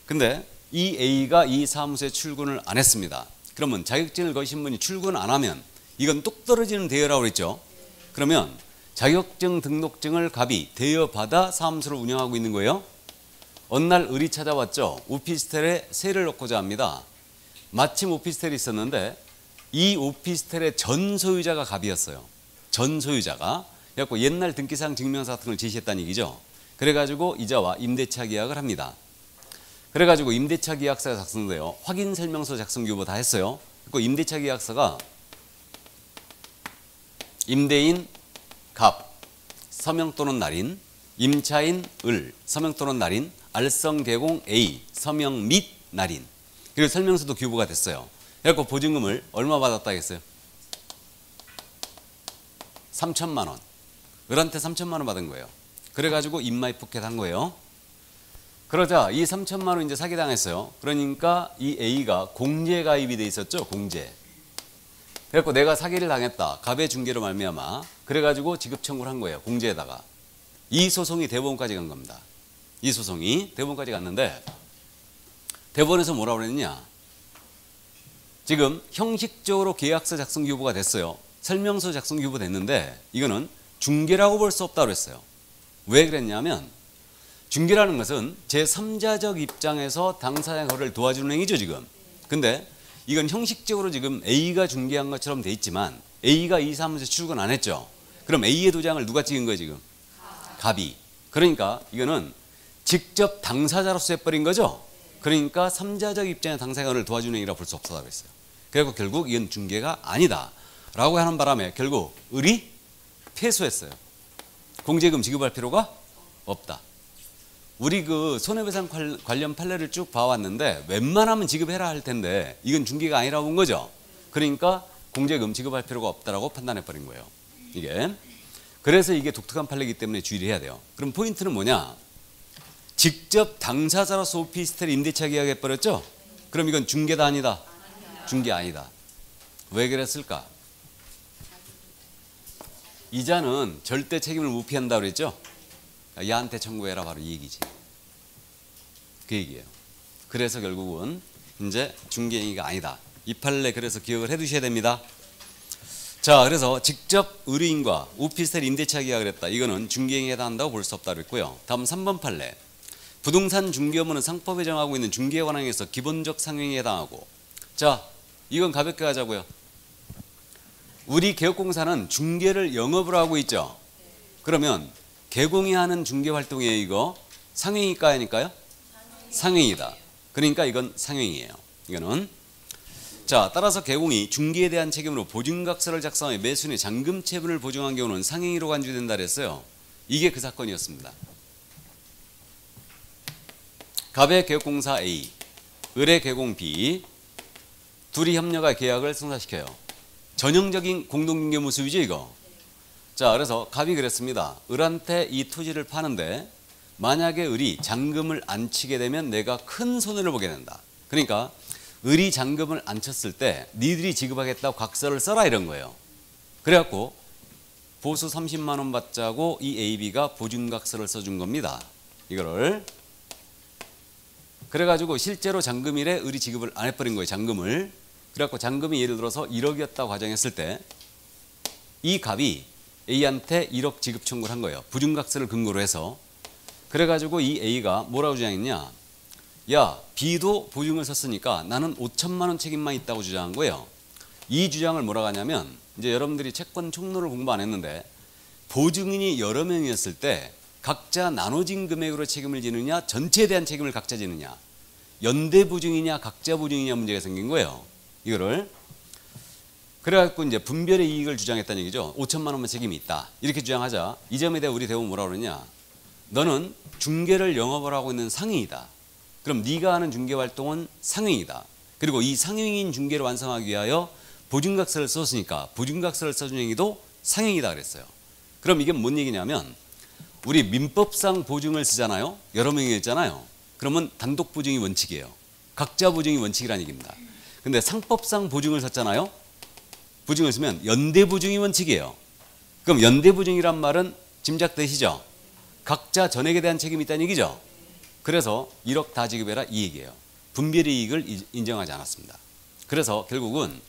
근데 이 A가 이 사무소에 출근을 안 했습니다. 그러면 자격증을 거신 분이 출근 안 하면 이건 뚝 떨어지는 대여라고 그랬죠. 그러면 자격증 등록증을 갑이 대여받아 사무소를 운영하고 있는 거예요. 어느 날 을이 찾아왔죠. 오피스텔에 세를 넣고자 합니다. 마침 오피스텔이 있었는데 이 오피스텔의 전 소유자가 갑이었어요. 전 소유자가. 그래갖고 옛날 등기사항 증명서 같은 걸 제시했다는 얘기죠. 그래가지고 이자와 임대차 계약을 합니다. 그래가지고 임대차 계약서가 작성돼요. 확인 설명서 작성 유보 다 했어요. 그 임대차 계약서가 임대인 갑, 서명 또는 날인, 임차인 을, 서명 또는 날인, 알성 개공 A, 서명 및 날인. 그리고 설명서도 규부가 됐어요. 그래갖고 보증금을 얼마 받았다 했어요? 3천만 원. 을한테 3천만 원 받은 거예요. 그래가지고 인마이 포켓 한 거예요. 그러자 이 3천만 원 이제 사기당했어요. 그러니까 이 A가 공제 가입이 돼 있었죠. 공제. 그래갖고 내가 사기를 당했다. 갑의 중개로 말미암아. 그래가지고 지급 청구를 한 거예요. 공제에다가. 이 소송이 대법원까지 간 겁니다. 이 소송이 대법원까지 갔는데 대법원에서 뭐라고 그랬느냐. 지금 형식적으로 계약서 작성 유보가 됐어요. 설명서 작성 유보 됐는데 이거는 중개라고 볼 수 없다고 그랬어요. 왜 그랬냐면 중개라는 것은 제3자적 입장에서 당사자의 거래를 도와주는 행위죠 지금. 근데 이건 형식적으로 지금 A가 중개한 것처럼 돼 있지만 A가 이 사무소에 출근 안 했죠. 그럼 A의 도장을 누가 찍은 거예요 지금? 갑이. 그러니까 이거는 직접 당사자로서 해버린 거죠. 그러니까 3자적 입장의 당사자의 거래를 도와주는 행위라고 볼 수 없다고 했어요. 그리고 결국 이건 중개가 아니다 라고 하는 바람에 결국 을이 패소했어요. 공제금 지급할 필요가 없다. 우리 그 손해배상 관련 판례를 쭉 봐왔는데 웬만하면 지급해라 할 텐데 이건 중개가 아니라고 본 거죠. 그러니까 공제금 지급할 필요가 없다라고 판단해버린 거예요. 이게. 그래서 이게 독특한 판례이기 때문에 주의를 해야 돼요. 그럼 포인트는 뭐냐? 직접 당사자로서 오피스텔 임대차 계약해버렸죠? 그럼 이건 중개다 아니다? 중개 아니다. 왜 그랬을까? 이자는 절대 책임을 못 피한다고 그랬죠? 야한테 청구해라 바로 이 얘기지. 그 얘기예요. 그래서 결국은 이제 중개행위가 아니다. 이 판례 그래서 기억을 해 두셔야 됩니다. 자, 그래서 직접 의뢰인과 오피스텔 임대차 계약을 했다. 이거는 중개행위에 해당한다고 볼 수 없다고 그랬고요. 다음 3번 판례. 부동산 중개업무는 상법에 정하고 있는 중개 관행에서 기본적 상행위에 해당하고. 자, 이건 가볍게 하자고요. 우리 개업공사는 중개를 영업을 하고 있죠. 그러면 개공이 하는 중개 활동이에요. 이거 상행위일까 아닐까요? 상행이다. 그러니까 이건 상행이에요. 이거는. 자, 따라서 개공이 중개에 대한 책임으로 보증각서를 작성하여 매수인의 잔금 처분을 보증한 경우는 상행위로 간주된다 그랬어요. 이게 그 사건이었습니다. 갑의 개업공사 A, 을의 개공 B, 둘이 협력하여 계약을 성사시켜요. 전형적인 공동중개무 수위죠 이거. 자, 그래서 갑이 그랬습니다. 을한테 이 토지를 파는데 만약에 을이 잔금을 안 치게 되면 내가 큰 손해를 보게 된다. 그러니까 을이 잔금을 안 쳤을 때 니들이 지급하겠다고 각서를 써라 이런 거예요. 그래갖고 보수 30만 원 받자고 이 AB가 보증각서를 써준 겁니다. 이거를. 그래가지고 실제로 잔금일에 을이 지급을 안 해버린 거예요. 잔금을. 그래갖고 잔금이 예를 들어서 1억이었다고 가정했을 때 이 갑이 A한테 1억 지급 청구를 한 거예요. 보증각서를 근거로 해서. 그래가지고 이 A가 뭐라고 주장했냐. 야, B도 보증을 썼으니까 나는 5천만 원 책임만 있다고 주장한 거예요. 이 주장을 뭐라고 하냐면 이제 여러분들이 채권 총론을 공부 안 했는데 보증인이 여러 명이었을 때 각자 나눠진 금액으로 책임을 지느냐 전체에 대한 책임을 각자 지느냐 연대 보증이냐 각자 보증이냐 문제가 생긴 거예요. 이거를. 그래갖고 이제 분별의 이익을 주장했다는 얘기죠. 5천만 원만 책임이 있다. 이렇게 주장하자 이 점에 대해 우리 대법원 뭐라고 그러냐. 너는 중개를 영업을 하고 있는 상행이다. 그럼 네가 하는 중개활동은 상행이다. 그리고 이 상행인 중개를 완성하기 위하여 보증각서를 썼으니까 보증각서를 써준 행위도 상행이다 그랬어요. 그럼 이게 뭔 얘기냐면 우리 민법상 보증을 쓰잖아요. 여러 명이 있잖아요. 그러면 단독 보증이 원칙이에요. 각자 보증이 원칙이라는 얘기입니다. 근데 상법상 보증을 썼잖아요. 보증을 쓰면 연대 보증이 원칙이에요. 그럼 연대 보증이란 말은 짐작되시죠? 각자 전액에 대한 책임이 있다는 얘기죠. 그래서 1억 다 지급해라 이 얘기예요. 분별의 이익을 인정하지 않았습니다. 그래서 결국은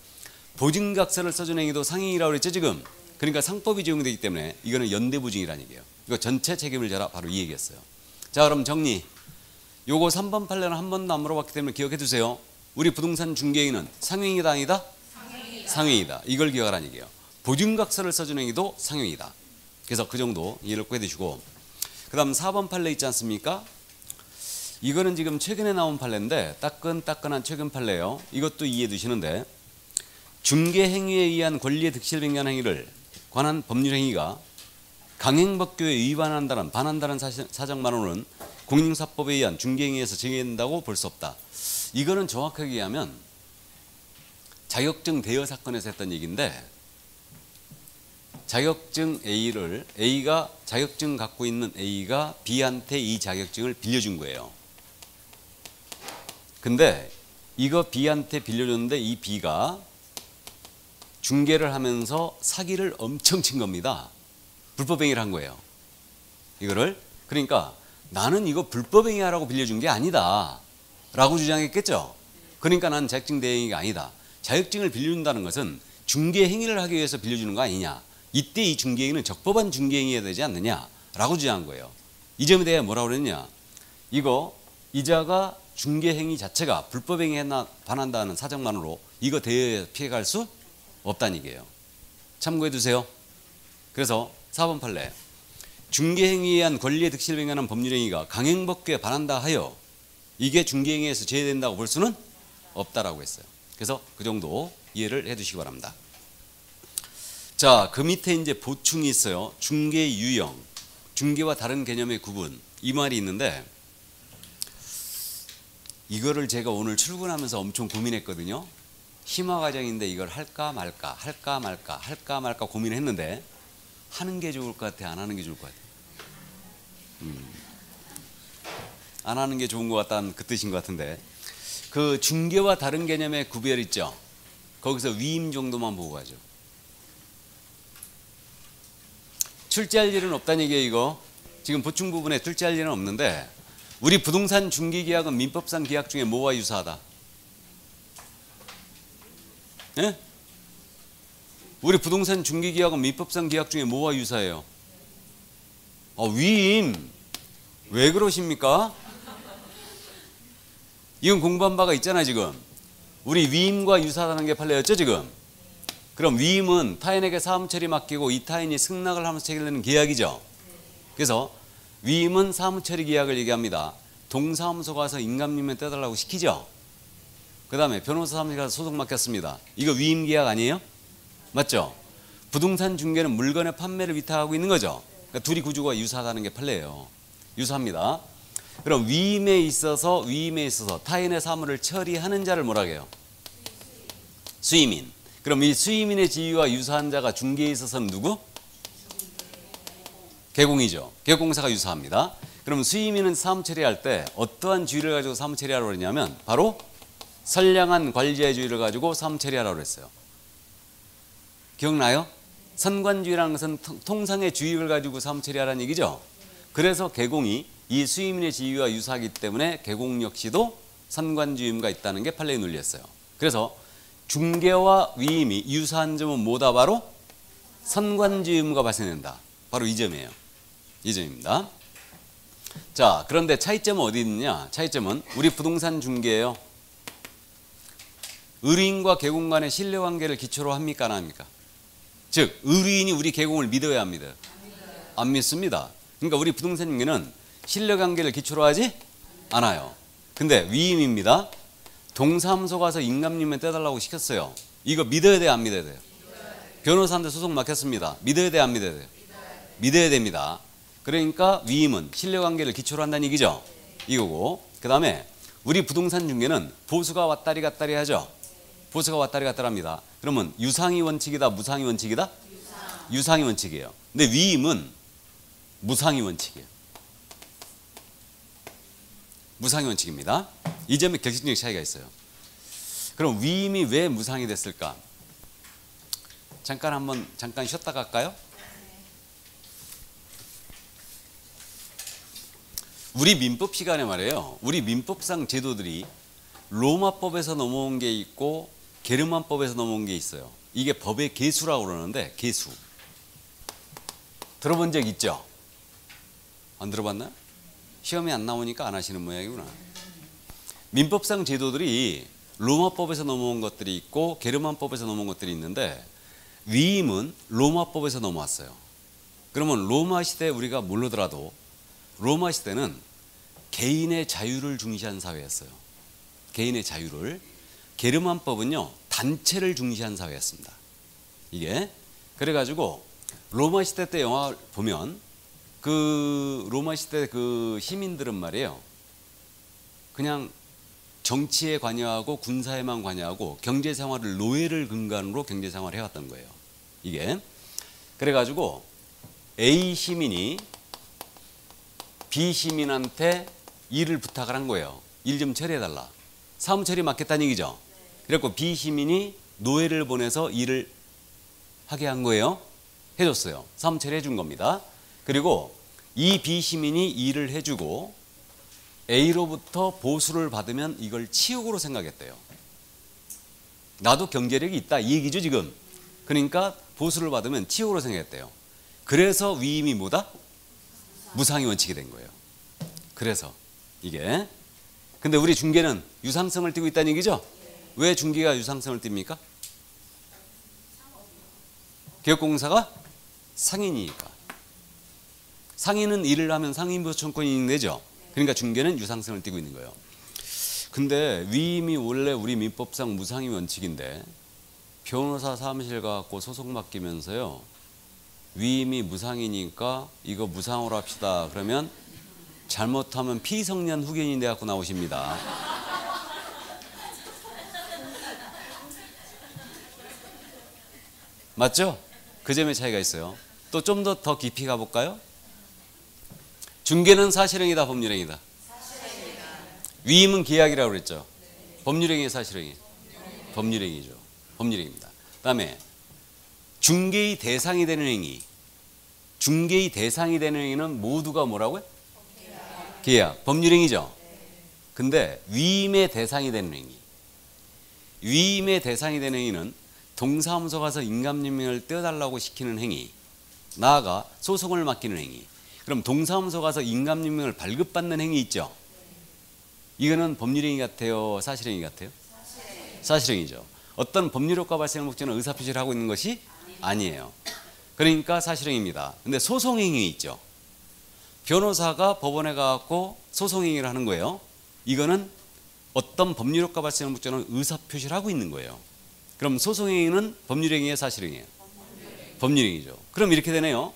보증각서를 써준 행위도 상행이라고 그랬죠 지금. 그러니까 상법이 적용되기 때문에 이거는 연대 보증이라는 얘기예요. 이거 전체 책임을 져라 바로 이 얘기였어요. 자, 그럼 정리. 요거 3번 판례는 한 번도 안 물어봤기 때문에 기억해 두세요. 우리 부동산 중개인은 상행이다 아니다? 상행이다. 이걸 기억하라는 얘기예요. 보증각서를 써준 행위도 상행이다. 그래서 그 정도 이해를 꼭 해두시고, 그 다음 4번 판례 있지 않습니까? 이거는 지금 최근에 나온 판례인데 따끈따끈한 최근 판례예요. 이것도 이해해 두시는데, 중개행위에 의한 권리의 득실병간 행위를 관한 법률 행위가 강행법규에 위반한다는 반한다는 사정만으로는 공인사법에 의한 중개행위에서 정해진다고 볼 수 없다. 이거는 정확하게 얘기하면 자격증 대여 사건에서 했던 얘기인데, 자격증 A가 자격증 갖고 있는 A가 B한테 이 자격증을 빌려준 거예요. 근데 이거 B한테 빌려줬는데 이 B가 중개를 하면서 사기를 엄청 친 겁니다. 불법행위를 한 거예요. 이거를. 그러니까 나는 이거 불법행위하라고 빌려준 게 아니다 라고 주장했겠죠. 그러니까 난 자격증 대행위가 아니다. 자격증을 빌려준다는 것은 중개행위를 하기 위해서 빌려주는 거 아니냐. 이때 이 중개행위는 적법한 중개행위가 되지 않느냐 라고 주장한 거예요. 이 점에 대해 뭐라고 그랬냐. 이거 이자가 중개행위 자체가 불법행위에 반한다는 사정만으로 이거 대여에 피해갈 수 없다는 얘기예요. 참고해 두세요. 그래서 4번 판례, 중개행위에 의한 권리의 득실병하는 법률행위가 강행법규에 반한다 하여 이게 중개행위에서 제외된다고 볼 수는 없다라고 했어요. 그래서 그 정도 이해를 해 두시기 바랍니다. 자, 그 밑에 이제 보충이 있어요. 중개 유형, 중개와 다른 개념의 구분, 이 말이 있는데, 이거를 제가 오늘 출근하면서 엄청 고민했거든요. 심화과정인데 이걸 할까 말까 고민했는데, 하는 게 좋을 것 같아, 안 하는 게 좋을 것 같아? 안 하는 게 좋은 것 같다는 그 뜻인 것 같은데, 그 중개와 다른 개념의 구별 있죠. 거기서 위임 정도만 보고 가죠. 출제할 일은 없다는 얘기예요. 이거 지금 보충 부분에 출제할 일은 없는데, 우리 부동산 중개계약은 민법상 계약 중에 뭐와 유사하다? 예? 우리 부동산 중개계약은 민법상 계약 중에 뭐와 유사해요? 위임. 왜 그러십니까? 이건 공부한 바가 있잖아. 지금 우리 위임과 유사하다는 게 판례였죠 지금. 그럼 위임은 타인에게 사무 처리 맡기고 이 타인이 승낙을 하면서 체결되는 계약이죠. 그래서 위임은 사무 처리 계약을 얘기합니다. 동사무소 가서 인감님에 떼달라고 시키죠. 그 다음에 변호사 사무실 가서 소송 맡겼습니다. 이거 위임 계약 아니에요? 맞죠? 부동산 중개는 물건의 판매를 위탁하고 있는 거죠. 그러니까 둘이 구조가 유사하다는 게 판례예요. 유사합니다. 그럼 위임에 있어서 타인의 사무를 처리하는 자를 뭐라고 해요? 수임인. 그럼 이 수임인의 지위와 유사한 자가 중개에 있어서는 누구? 개공이죠. 개공사가 유사합니다. 그럼 수임인은 사무 처리할 때 어떠한 주의를 가지고 사무 처리하라고 그러냐면 바로 선량한 관리자의 주의를 가지고 사무 처리하라고 그랬어요. 기억나요? 선관주의라는 것은 통상의 주의를 가지고 사무 처리하라는 얘기죠. 그래서 개공이 이 수임인의 지위와 유사하기 때문에 개공 역시도 선관주의가 있다는 게 판례의 논리였어요. 그래서 중개와 위임이 유사한 점은 뭐다? 바로 선관주의 의무가 발생된다. 바로 이 점이에요. 이 점입니다. 자, 그런데 차이점은 어디 있느냐? 차이점은 우리 부동산 중개예요. 의뢰인과 개공 간의 신뢰관계를 기초로 합니까? 안 합니까? 즉 의뢰인이 우리 개공을 믿어야 합니다. 안 믿습니다. 그러니까 우리 부동산 중개는 신뢰관계를 기초로 하지 않아요. 근데 위임입니다. 동사무소 가서 인감님에 떼달라고 시켰어요. 이거 믿어야 돼요? 안 믿어야 돼요? 변호사한테 소송 맡겼습니다. 믿어야 돼요? 안 믿어야 돼요? 믿어야 됩니다. 그러니까 위임은 신뢰관계를 기초로 한다는 얘기죠. 이거고, 그 다음에 우리 부동산 중개는 보수가 왔다리 갔다리 하죠. 보수가 왔다리 갔다리 합니다. 그러면 유상이 원칙이다, 무상이 원칙이다? 유상이 원칙이에요. 근데 위임은 무상이 원칙이에요. 무상이 원칙입니다. 이 점에 결정적인 차이가 있어요. 그럼 위임이 왜 무상이 됐을까? 잠깐 쉬었다 갈까요? 우리 민법 시간에 말이에요. 우리 민법상 제도들이 로마법에서 넘어온 게 있고 게르만법에서 넘어온 게 있어요. 이게 법의 계수라고 그러는데, 계수. 들어본 적 있죠? 안 들어봤나요? 시험이 안 나오니까 안 하시는 모양이구나. 민법상 제도들이 로마법에서 넘어온 것들이 있고 게르만법에서 넘어온 것들이 있는데, 위임은 로마법에서 넘어왔어요. 그러면 로마 시대 우리가 모르더라도 로마 시대는 개인의 자유를 중시한 사회였어요. 개인의 자유를. 게르만법은요 단체를 중시한 사회였습니다. 이게 그래가지고 로마 시대 때 영화 보면 그 로마 시대 그 시민들은 말이에요, 그냥 정치에 관여하고 군사에만 관여하고 경제 생활을 노예를 근간으로 경제 생활을 해왔던 거예요. 이게 그래가지고 A 시민이 B 시민한테 일을 부탁을 한 거예요. 일 좀 처리해달라. 사무 처리 맡겠다는 얘기죠. 그래갖고 B 시민이 노예를 보내서 일을 하게 한 거예요. 해줬어요. 사무 처리해 준 겁니다. 그리고 이 B 시민이 일을 해주고 A로부터 보수를 받으면 이걸 치욕으로 생각했대요. 나도 경제력이 있다 이 얘기죠 지금. 그러니까 보수를 받으면 치욕으로 생각했대요. 그래서 위임이 뭐다? 무상의 원칙이 된 거예요. 그래서 이게 근데 우리 중개는 유상성을 띠고 있다는 얘기죠. 왜 중개가 유상성을 띱니까? 개업공사가 상인이니까. 상인은 일을 하면 상인보청권이 있는 데죠. 그러니까 중개는 유상성을 띠고 있는 거예요. 근데 위임이 원래 우리 민법상 무상의 원칙인데 변호사 사무실 가갖고 소송 맡기면서요, 위임이 무상이니까 이거 무상으로 합시다. 그러면 잘못하면 피성년 후견인 돼갖고 나오십니다. 맞죠? 그 점에 차이가 있어요. 또 좀 더 깊이 가볼까요? 중개는 사실행위다, 법률행위다? 사실행위다. 위임은 계약이라고 그랬죠. 법률행위, 사실행위? 법률행위죠. 법률행위입니다. 그다음에 중개의 대상이 되는 행위. 중개의 대상이 되는 행위는 모두가 뭐라고요? 계약. 법률행위죠. 근데 위임의 대상이 되는 행위. 위임의 대상이 되는 행위는 동사무소 가서 인감증명을 떼어달라고 시키는 행위, 나아가 소송을 맡기는 행위. 그럼 동사무소 가서 인감증명을 발급받는 행위 있죠. 이거는 법률행위 같아요, 사실행위 같아요? 사실행위죠. 어떤 법률 효과 발생을 목적으로 의사표시를 하고 있는 것이 아니에요. 그러니까 사실행위입니다. 근데 소송행위 있죠. 변호사가 법원에 가서 소송행위를 하는 거예요. 이거는 어떤 법률 효과 발생을 목적으로 의사표시를 하고 있는 거예요. 그럼 소송행위는 법률행위예요, 사실행위예요? 법률행위죠. 그럼 이렇게 되네요.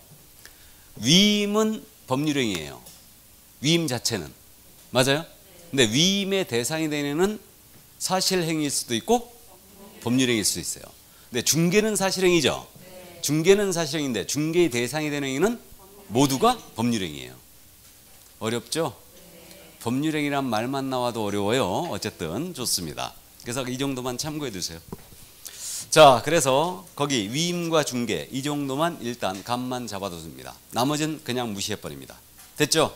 위임은 법률행위예요. 위임 자체는. 맞아요? 근데 위임의 대상이 되는 사실행위일 수도 있고 법률행위일 수도 있어요. 근데 중개는 사실행위죠. 중개는 사실행위인데 중개의 대상이 되는 행위는 모두가 법률행위예요. 어렵죠? 법률행위란 말만 나와도 어려워요. 어쨌든 좋습니다. 그래서 이 정도만 참고해 두세요. 자, 그래서 거기 위임과 중개 이 정도만 일단 감만 잡아두습니다. 나머지는 그냥 무시해버립니다. 됐죠?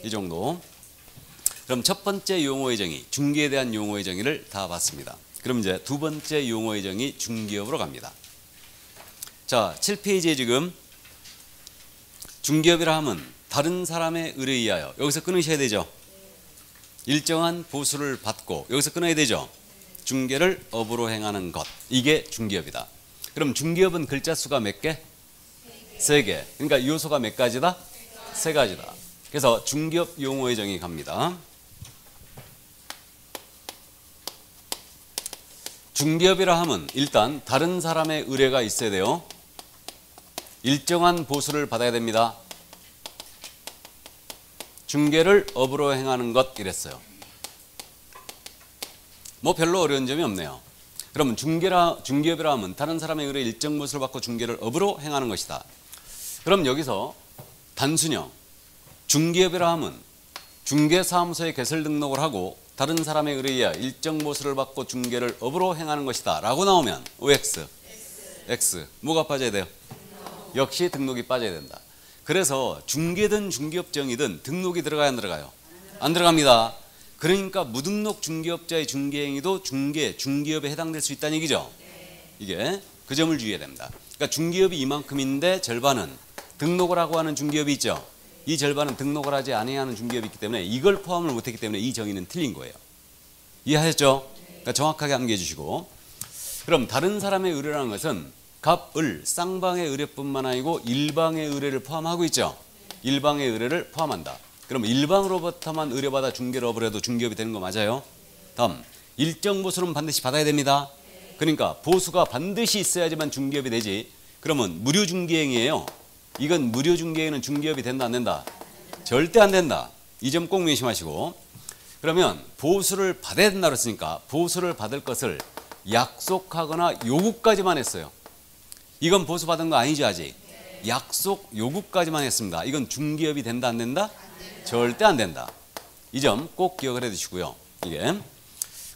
이 정도. 그럼 첫 번째 용어의 정의, 중개에 대한 용어의 정의를 다 봤습니다. 그럼 이제 두 번째 용어의 정의, 중개업으로 갑니다. 자, 7페이지에 지금 중개업이라 하면 다른 사람의 의뢰에 의하여, 여기서 끊으셔야 되죠. 일정한 보수를 받고, 여기서 끊어야 되죠. 중개를 업으로 행하는 것, 이게 중개업이다. 그럼 중개업은 글자 수가 몇 개? 3개. 그러니까 요소가 몇 가지다? 3가지다. 그래서 중개업 용어의 정의 갑니다. 중개업이라 하면 일단 다른 사람의 의뢰가 있어야 돼요. 일정한 보수를 받아야 됩니다. 중개를 업으로 행하는 것 이랬어요. 뭐 별로 어려운 점이 없네요. 그러면 중개업이라 하면 다른 사람의 의뢰 일정 보수를 받고 중개를 업으로 행하는 것이다. 그럼 여기서 단순형 중개업이라 하면 중개사무소에 개설 등록을 하고 다른 사람의 의뢰에 일정 보수를 받고 중개를 업으로 행하는 것이다 라고 나오면 OX, X 뭐가 빠져야 돼요? 역시 등록이 빠져야 된다. 그래서 중개든 중개업정이든 등록이 들어가요, 안 들어가요? 안 들어갑니다. 그러니까 무등록 중개업자의 중개행위도 중개업에 해당될 수 있다는 얘기죠. 이게 그 점을 주의해야 됩니다. 그러니까 중개업이 이만큼인데 절반은 등록을 하고 하는 중개업이 있죠. 이 절반은 등록을 하지 아니하는 중개업이 있기 때문에 이걸 포함을 못했기 때문에 이 정의는 틀린 거예요. 이해하셨죠? 그러니까 정확하게 암기해 주시고, 그럼 다른 사람의 의뢰라는 것은 갑을 쌍방의 의뢰뿐만 아니고 일방의 의뢰를 포함하고 있죠. 일방의 의뢰를 포함한다. 그럼 일방으로부터만 의뢰받아 중개를 업으려도 중개업이 되는 거 맞아요? 다음, 일정 보수는 반드시 받아야 됩니다. 그러니까 보수가 반드시 있어야지만 중개업이 되지. 그러면 무료 중개행위예요. 이건 무료 중개행위는 중개업이 된다 안 된다? 절대 안 된다. 이 점 꼭 명심하시고. 그러면 보수를 받아야 된다 그랬으니까 보수를 받을 것을 약속하거나 요구까지만 했어요. 이건 보수 받은 거 아니죠 아직? 약속 요구까지만 했습니다. 이건 중개업이 된다 안 된다? 절대 안 된다. 이 점 꼭 기억을 해 두시고요. 이게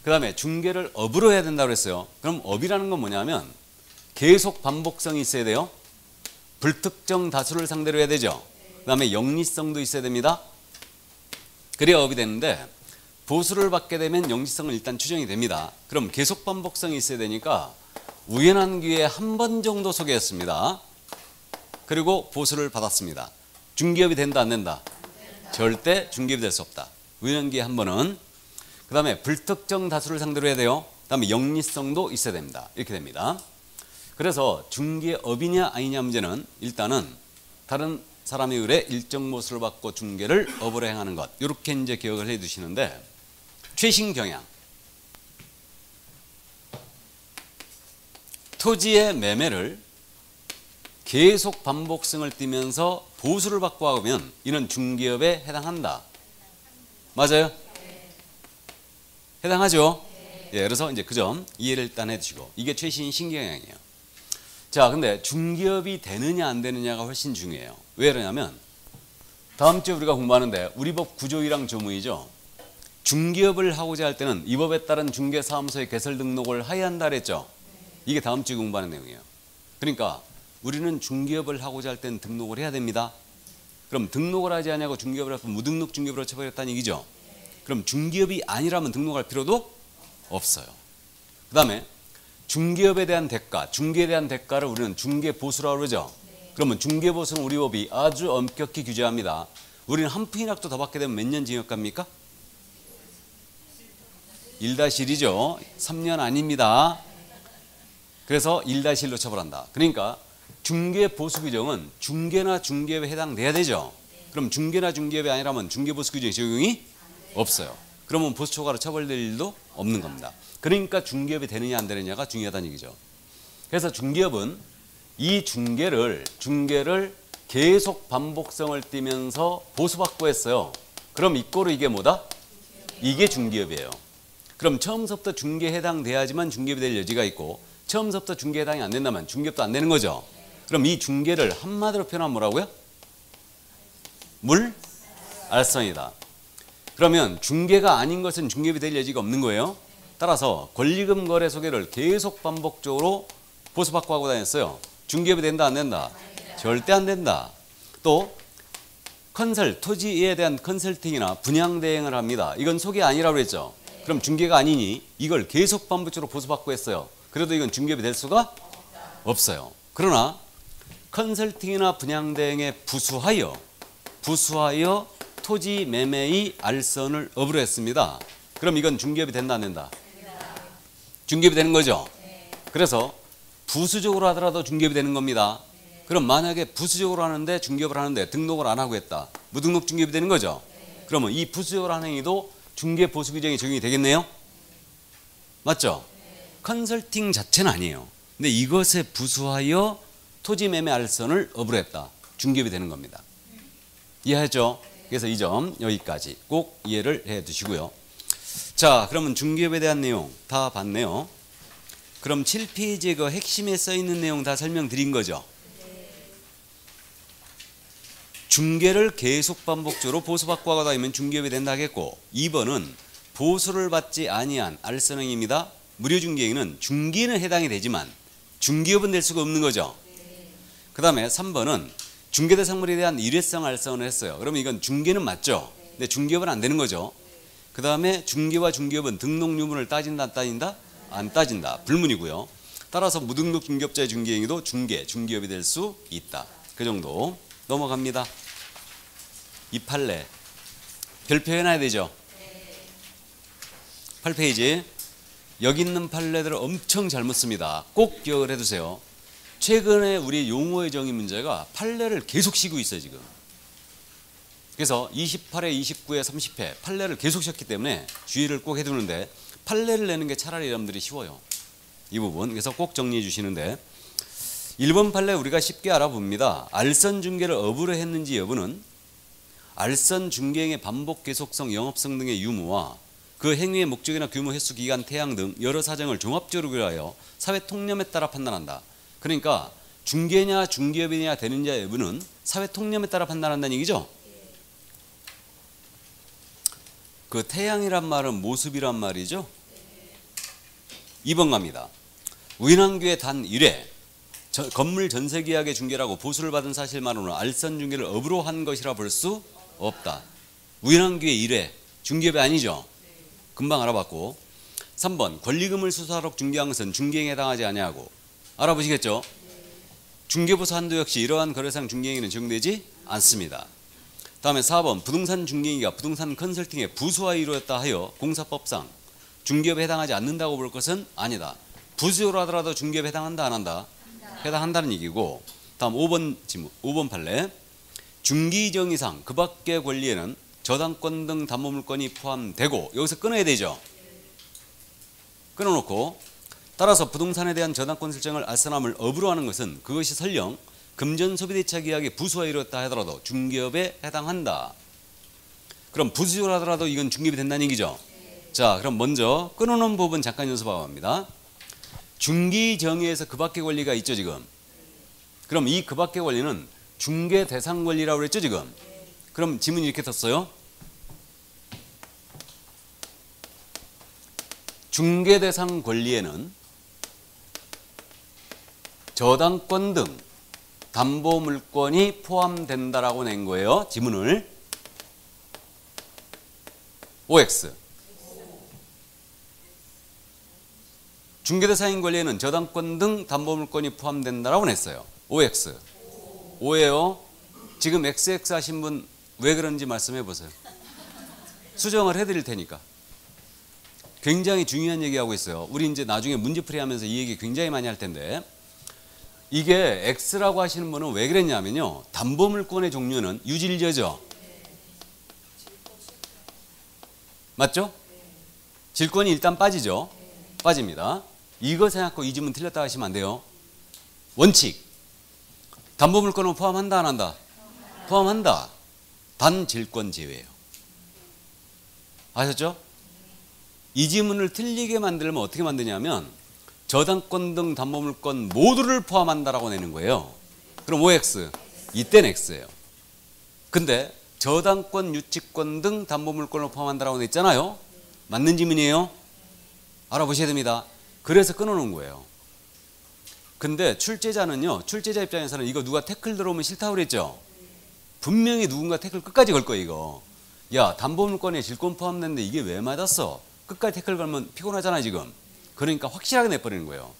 그 다음에 중개를 업으로 해야 된다고 그랬어요. 그럼 업이라는 건 뭐냐면 계속 반복성이 있어야 돼요. 불특정 다수를 상대로 해야 되죠. 그 다음에 영리성도 있어야 됩니다. 그래야 업이 되는데 보수를 받게 되면 영리성은 일단 추정이 됩니다. 그럼 계속 반복성이 있어야 되니까 우연한 기회에 한 번 정도 소개했습니다. 그리고 보수를 받았습니다. 중개업이 된다 안 된다? 절대 중개업이 될 수 없다. 우연한 기회에 한 번은. 그 다음에 불특정 다수를 상대로 해야 돼요. 그 다음에 영리성도 있어야 됩니다. 이렇게 됩니다. 그래서 중개업이냐 아니냐 문제는 일단은 다른 사람의 의뢰 일정 보수를 받고 중개를 업으로 행하는 것. 이렇게 이제 기억을 해 두시는데 최신 경향. 토지의 매매를 계속 반복성을 띠면서 보수를 받고 하면 이는 중개업에 해당한다. 맞아요? 해당하죠? 예, 그래서 이제 그 점 이해를 일단 해주시고 이게 최신 신경향이에요. 자, 근데 중개업이 되느냐 안 되느냐가 훨씬 중요해요. 왜 그러냐면 다음 주에 우리가 공부하는데 우리 법 9조 1항 조문이죠. 중개업을 하고자 할 때는 이 법에 따른 중개사무소의 개설 등록을 하여야 한다 그랬죠. 이게 다음 주에 공부하는 내용이에요. 그러니까 우리는 중개업을 하고자 할 때는 등록을 해야 됩니다. 그럼 등록을 하지 않냐고 중개업을 하고 무등록 중개업으로 처벌했다는 얘기죠. 그럼 중개업이 아니라면 등록할 필요도 없어요. 그 다음에 중개업에 대한 대가, 중개에 대한 대가를 우리는 중개보수라고 그러죠. 그러면 중개보수는 우리 법이 아주 엄격히 규제합니다. 우리는 한 푼이라도 더 받게 되면 몇 년 징역 갑니까? 1-1이죠. 3년 아닙니다. 그래서 1-1로 처벌한다. 그러니까 중개보수 규정은 중개나 중개업에 해당돼야 되죠. 그럼 중개나 중개업이 아니라면 중개보수 규정이 적용이 없어요. 그러면 보수 초과로 처벌될 일도 없는 겁니다. 그러니까 중개업이 되느냐 안 되느냐가 중요하다는 얘기죠. 그래서 중개업은 이 중개를 계속 반복성을 띠면서 보수받고 했어요. 그럼 이꼬로 이게 뭐다? 이게 중개업이에요. 그럼 처음부터 중개에 해당돼야지만 중개업이 될 여지가 있고 처음부터 중개에 해당이 안 된다면 중개업도 안 되는 거죠. 그럼 이 중개를 한마디로 표현하면 뭐라고요? 알선이다. 그러면 중개가 아닌 것은 중개업이 될 여지가 없는 거예요. 따라서 권리금 거래 소개를 계속 반복적으로 보수받고 하고 다녔어요. 중개업이 된다 안 된다? 절대 안 된다. 또 토지에 대한 컨설팅이나 분양 대행을 합니다. 이건 소개 아니라고 그랬죠. 그럼 중개가 아니니 이걸 계속 반복적으로 보수받고 했어요. 그래도 이건 중개업이 될 수가 없어요. 그러나 컨설팅이나 분양 대행에 부수하여 토지 매매의 알선을 업으로 했습니다. 그럼 이건 중개업이 된다 안 된다? 중개업이 되는 거죠. 그래서 부수적으로 하더라도 중개업이 되는 겁니다. 그럼 만약에 부수적으로 하는데 중개업을 하는데 등록을 안 하고 했다. 무등록 중개업이 되는 거죠. 그러면 이 부수적으로 하는 행위도 중개보수 규정이 적용이 되겠네요. 맞죠? 컨설팅 자체는 아니에요. 근데 이것에 부수하여 토지 매매 알선을 업으로 했다. 중개업이 되는 겁니다. 이해하죠? 그래서 이 점 여기까지 꼭 이해를 해 두시고요. 자, 그러면 중개업에 대한 내용 다 봤네요. 그럼 7페이지에 그 핵심에 써 있는 내용 다 설명드린 거죠. 중개를 계속 반복적으로 보수받고 하다 보면 중개업이 된다 하겠고 2번은 보수를 받지 아니한 알선행위입니다. 무료 중개행위는 중개는 해당이 되지만 중개업은 될 수가 없는 거죠. 그 다음에 3번은 중개대상물에 대한 일회성 알선을 했어요. 그러면 이건 중개는 맞죠. 근데 중개업은 안 되는 거죠. 그 다음에 중개와 중개업은 등록 유무를 따진다 안 따진다? 안 따진다. 불문이고요. 따라서 무등록 중개업자의 중개행위도 중개업이 될 수 있다. 그 정도 넘어갑니다. 이 판례 별표 해놔야 되죠. 8페이지 여기 있는 판례들을 엄청 잘못 씁니다. 꼭 기억을 해두세요. 최근에 우리 용어의 정의 문제가 판례를 계속 쉬고 있어요 지금. 그래서 28회, 29회, 30회 판례를 계속 쉬었기 때문에 주의를 꼭 해두는데 판례를 내는 게 차라리 여러분들이 쉬워요. 이 부분. 그래서 꼭 정리해 주시는데 1번 판례 우리가 쉽게 알아봅니다. 알선 중개를 업으로 했는지 여부는 알선 중개행의 반복 계속성, 영업성 등의 유무와 그 행위의 목적이나 규모, 횟수, 기간, 태양 등 여러 사정을 종합적으로 고려하여 사회 통념에 따라 판단한다. 그러니까 중개냐 중개업이냐 되느냐 여부는 사회 통념에 따라 판단한다는 얘기죠. 그 태양이란 말은 모습이란 말이죠. 2번 갑니다. 우인왕교의 단 1회 건물 전세계약의 중개라고 보수를 받은 사실만으로는 알선 중개를 업으로 한 것이라 볼 수 없다. 우인왕교의 1회 중개업이 아니죠. 금방 알아봤고 3번 권리금을 수수하러 중개한 것은 중개행에 해당하지 아니하고 알아보시겠죠. 중개보수 한도 역시 이러한 거래상 중개행위는 적용되지 않습니다. 다음에 4번 부동산 중개행위가 부동산 컨설팅의 부수와 이루어졌다 하여 공사법상 중개업에 해당하지 않는다고 볼 것은 아니다. 부수요로 하더라도 중개업에 해당한다 안 한다? 해당한다는 얘기고 다음 5번 판례 중기정의상 그 밖의 권리에는 저당권 등 담보물권이 포함되고 여기서 끊어야 되죠. 끊어놓고 따라서 부동산에 대한 저당권 설정을 알선함을 업으로 하는 것은 그것이 설령 금전소비대차 계약의 부수와 이루었다 하더라도 중개업에 해당한다. 그럼 부수요로 하더라도 이건 중개업이 된다는 얘기죠. 자, 그럼 먼저 끊어놓은 부분 잠깐 연습하고 합니다. 중기정의에서 그 밖의 권리가 있죠 지금. 그럼 이 그 밖의 권리는 중개 대상 권리라고 그랬죠 지금. 그럼 지문이 이렇게 떴어요. 중개 대상 권리에는 저당권 등 담보물권이 포함된다라고 낸 거예요. 지문을. OX. 중개대상인 권리에는 저당권 등 담보물권이 포함된다라고 냈어요. OX. O예요. 지금 XX 하신 분 왜 그런지 말씀해 보세요. 수정을 해드릴 테니까. 굉장히 중요한 얘기하고 있어요. 우리 이제 나중에 문제풀이 하면서 이 얘기 굉장히 많이 할 텐데 이게 X라고 하시는 분은 왜 그랬냐면요. 담보물권의 종류는 유질저죠. 맞죠? 질권이 일단 빠지죠. 빠집니다. 이거 생각하고 이 질문 틀렸다 하시면 안 돼요. 원칙. 담보물권은 포함한다 안 한다? 포함한다. 단 질권 제외예요. 아셨죠? 이 지문을 틀리게 만들면 어떻게 만드냐면 저당권 등 담보물권 모두를 포함한다라고 내는 거예요. 그럼 OX. 이때는 X예요. 근데 저당권, 유치권 등 담보물권을 포함한다라고 냈잖아요. 맞는 지문이에요. 알아보셔야 됩니다. 그래서 끊어놓은 거예요. 근데 출제자는요. 출제자 입장에서는 이거 누가 태클 들어오면 싫다고 그랬죠. 분명히 누군가 태클 끝까지 걸 거예요. 이거. 야, 담보물권에 질권 포함됐는데 이게 왜 맞았어? 끝까지 태클 걸면 피곤하잖아 지금. 그러니까 확실하게 내버리는 거예요.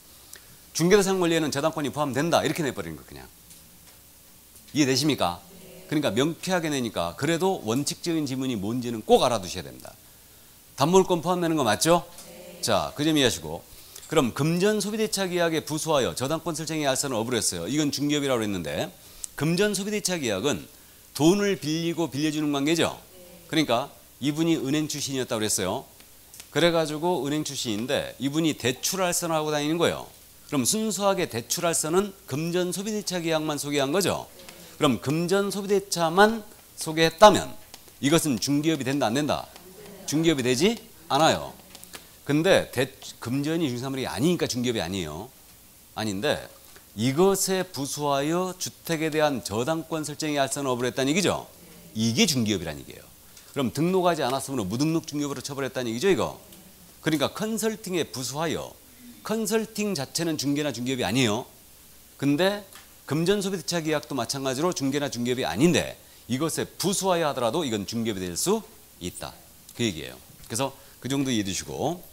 중개대상 권리에는 저당권이 포함된다 이렇게 내버리는 거 그냥. 이해되십니까? 그러니까 명쾌하게 내니까 그래도 원칙적인 지문이 뭔지는 꼭 알아두셔야 됩니다. 담보물권 포함되는 거 맞죠? 자, 그 점 이해하시고 그럼 금전소비대차 계약에 부수하여 저당권 설정의 알선을 업으로 했어요. 이건 중개업이라고 했는데 금전소비대차 계약은 돈을 빌리고 빌려주는 관계죠. 그러니까 이분이 은행 출신이었다고 그랬어요. 그래가지고 은행 출신인데 이분이 대출알선을 하고 다니는 거예요. 그럼 순수하게 대출알선은 금전소비대차 계약만 소개한 거죠. 그럼 금전소비대차만 소개했다면 이것은 중개업이 된다 안 된다? 중개업이 되지 않아요. 근데 금전이 중개사물이 아니니까 중개업이 아니에요. 아닌데 이것에 부수하여 주택에 대한 저당권 설정의 알선을 업으로 했다는 얘기죠. 이게 중개업이라는 얘기예요. 그럼 등록하지 않았으면 무등록 중개업으로 처벌했다는 얘기죠 이거. 그러니까 컨설팅에 부수하여 컨설팅 자체는 중개나 중개업이 아니에요. 근데 금전소비대차 계약도 마찬가지로 중개나 중개업이 아닌데 이것에 부수하여 하더라도 이건 중개업이 될 수 있다. 그 얘기예요. 그래서 그 정도 이해해 주시고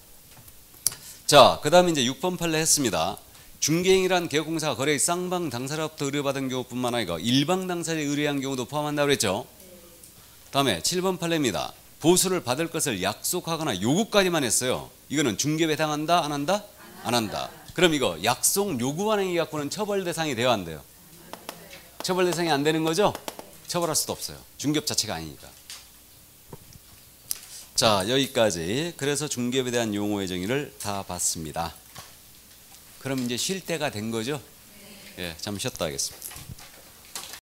자, 그 다음에 이제 6번 판례 했습니다. 중개행위란 개업공사가 거래의 쌍방 당사자로부터 의뢰받은 경우뿐만 아니라 일방 당사자에 의뢰한 경우도 포함한다고 그랬죠. 다음에 7번 판례입니다. 보수를 받을 것을 약속하거나 요구까지만 했어요. 이거는 중개업에 해당한다 안 한다? 안 한다. 그럼 이거 약속 요구한 행위 갖고는 처벌 대상이 돼요, 안 돼요? 처벌 대상이 안 되는 거죠? 처벌할 수도 없어요. 중개업 자체가 아니니까. 자, 여기까지. 그래서 중개업에 대한 용어의 정의를 다 봤습니다. 그럼 이제 쉴 때가 된 거죠? 예, 잠시 쉬었다 하겠습니다.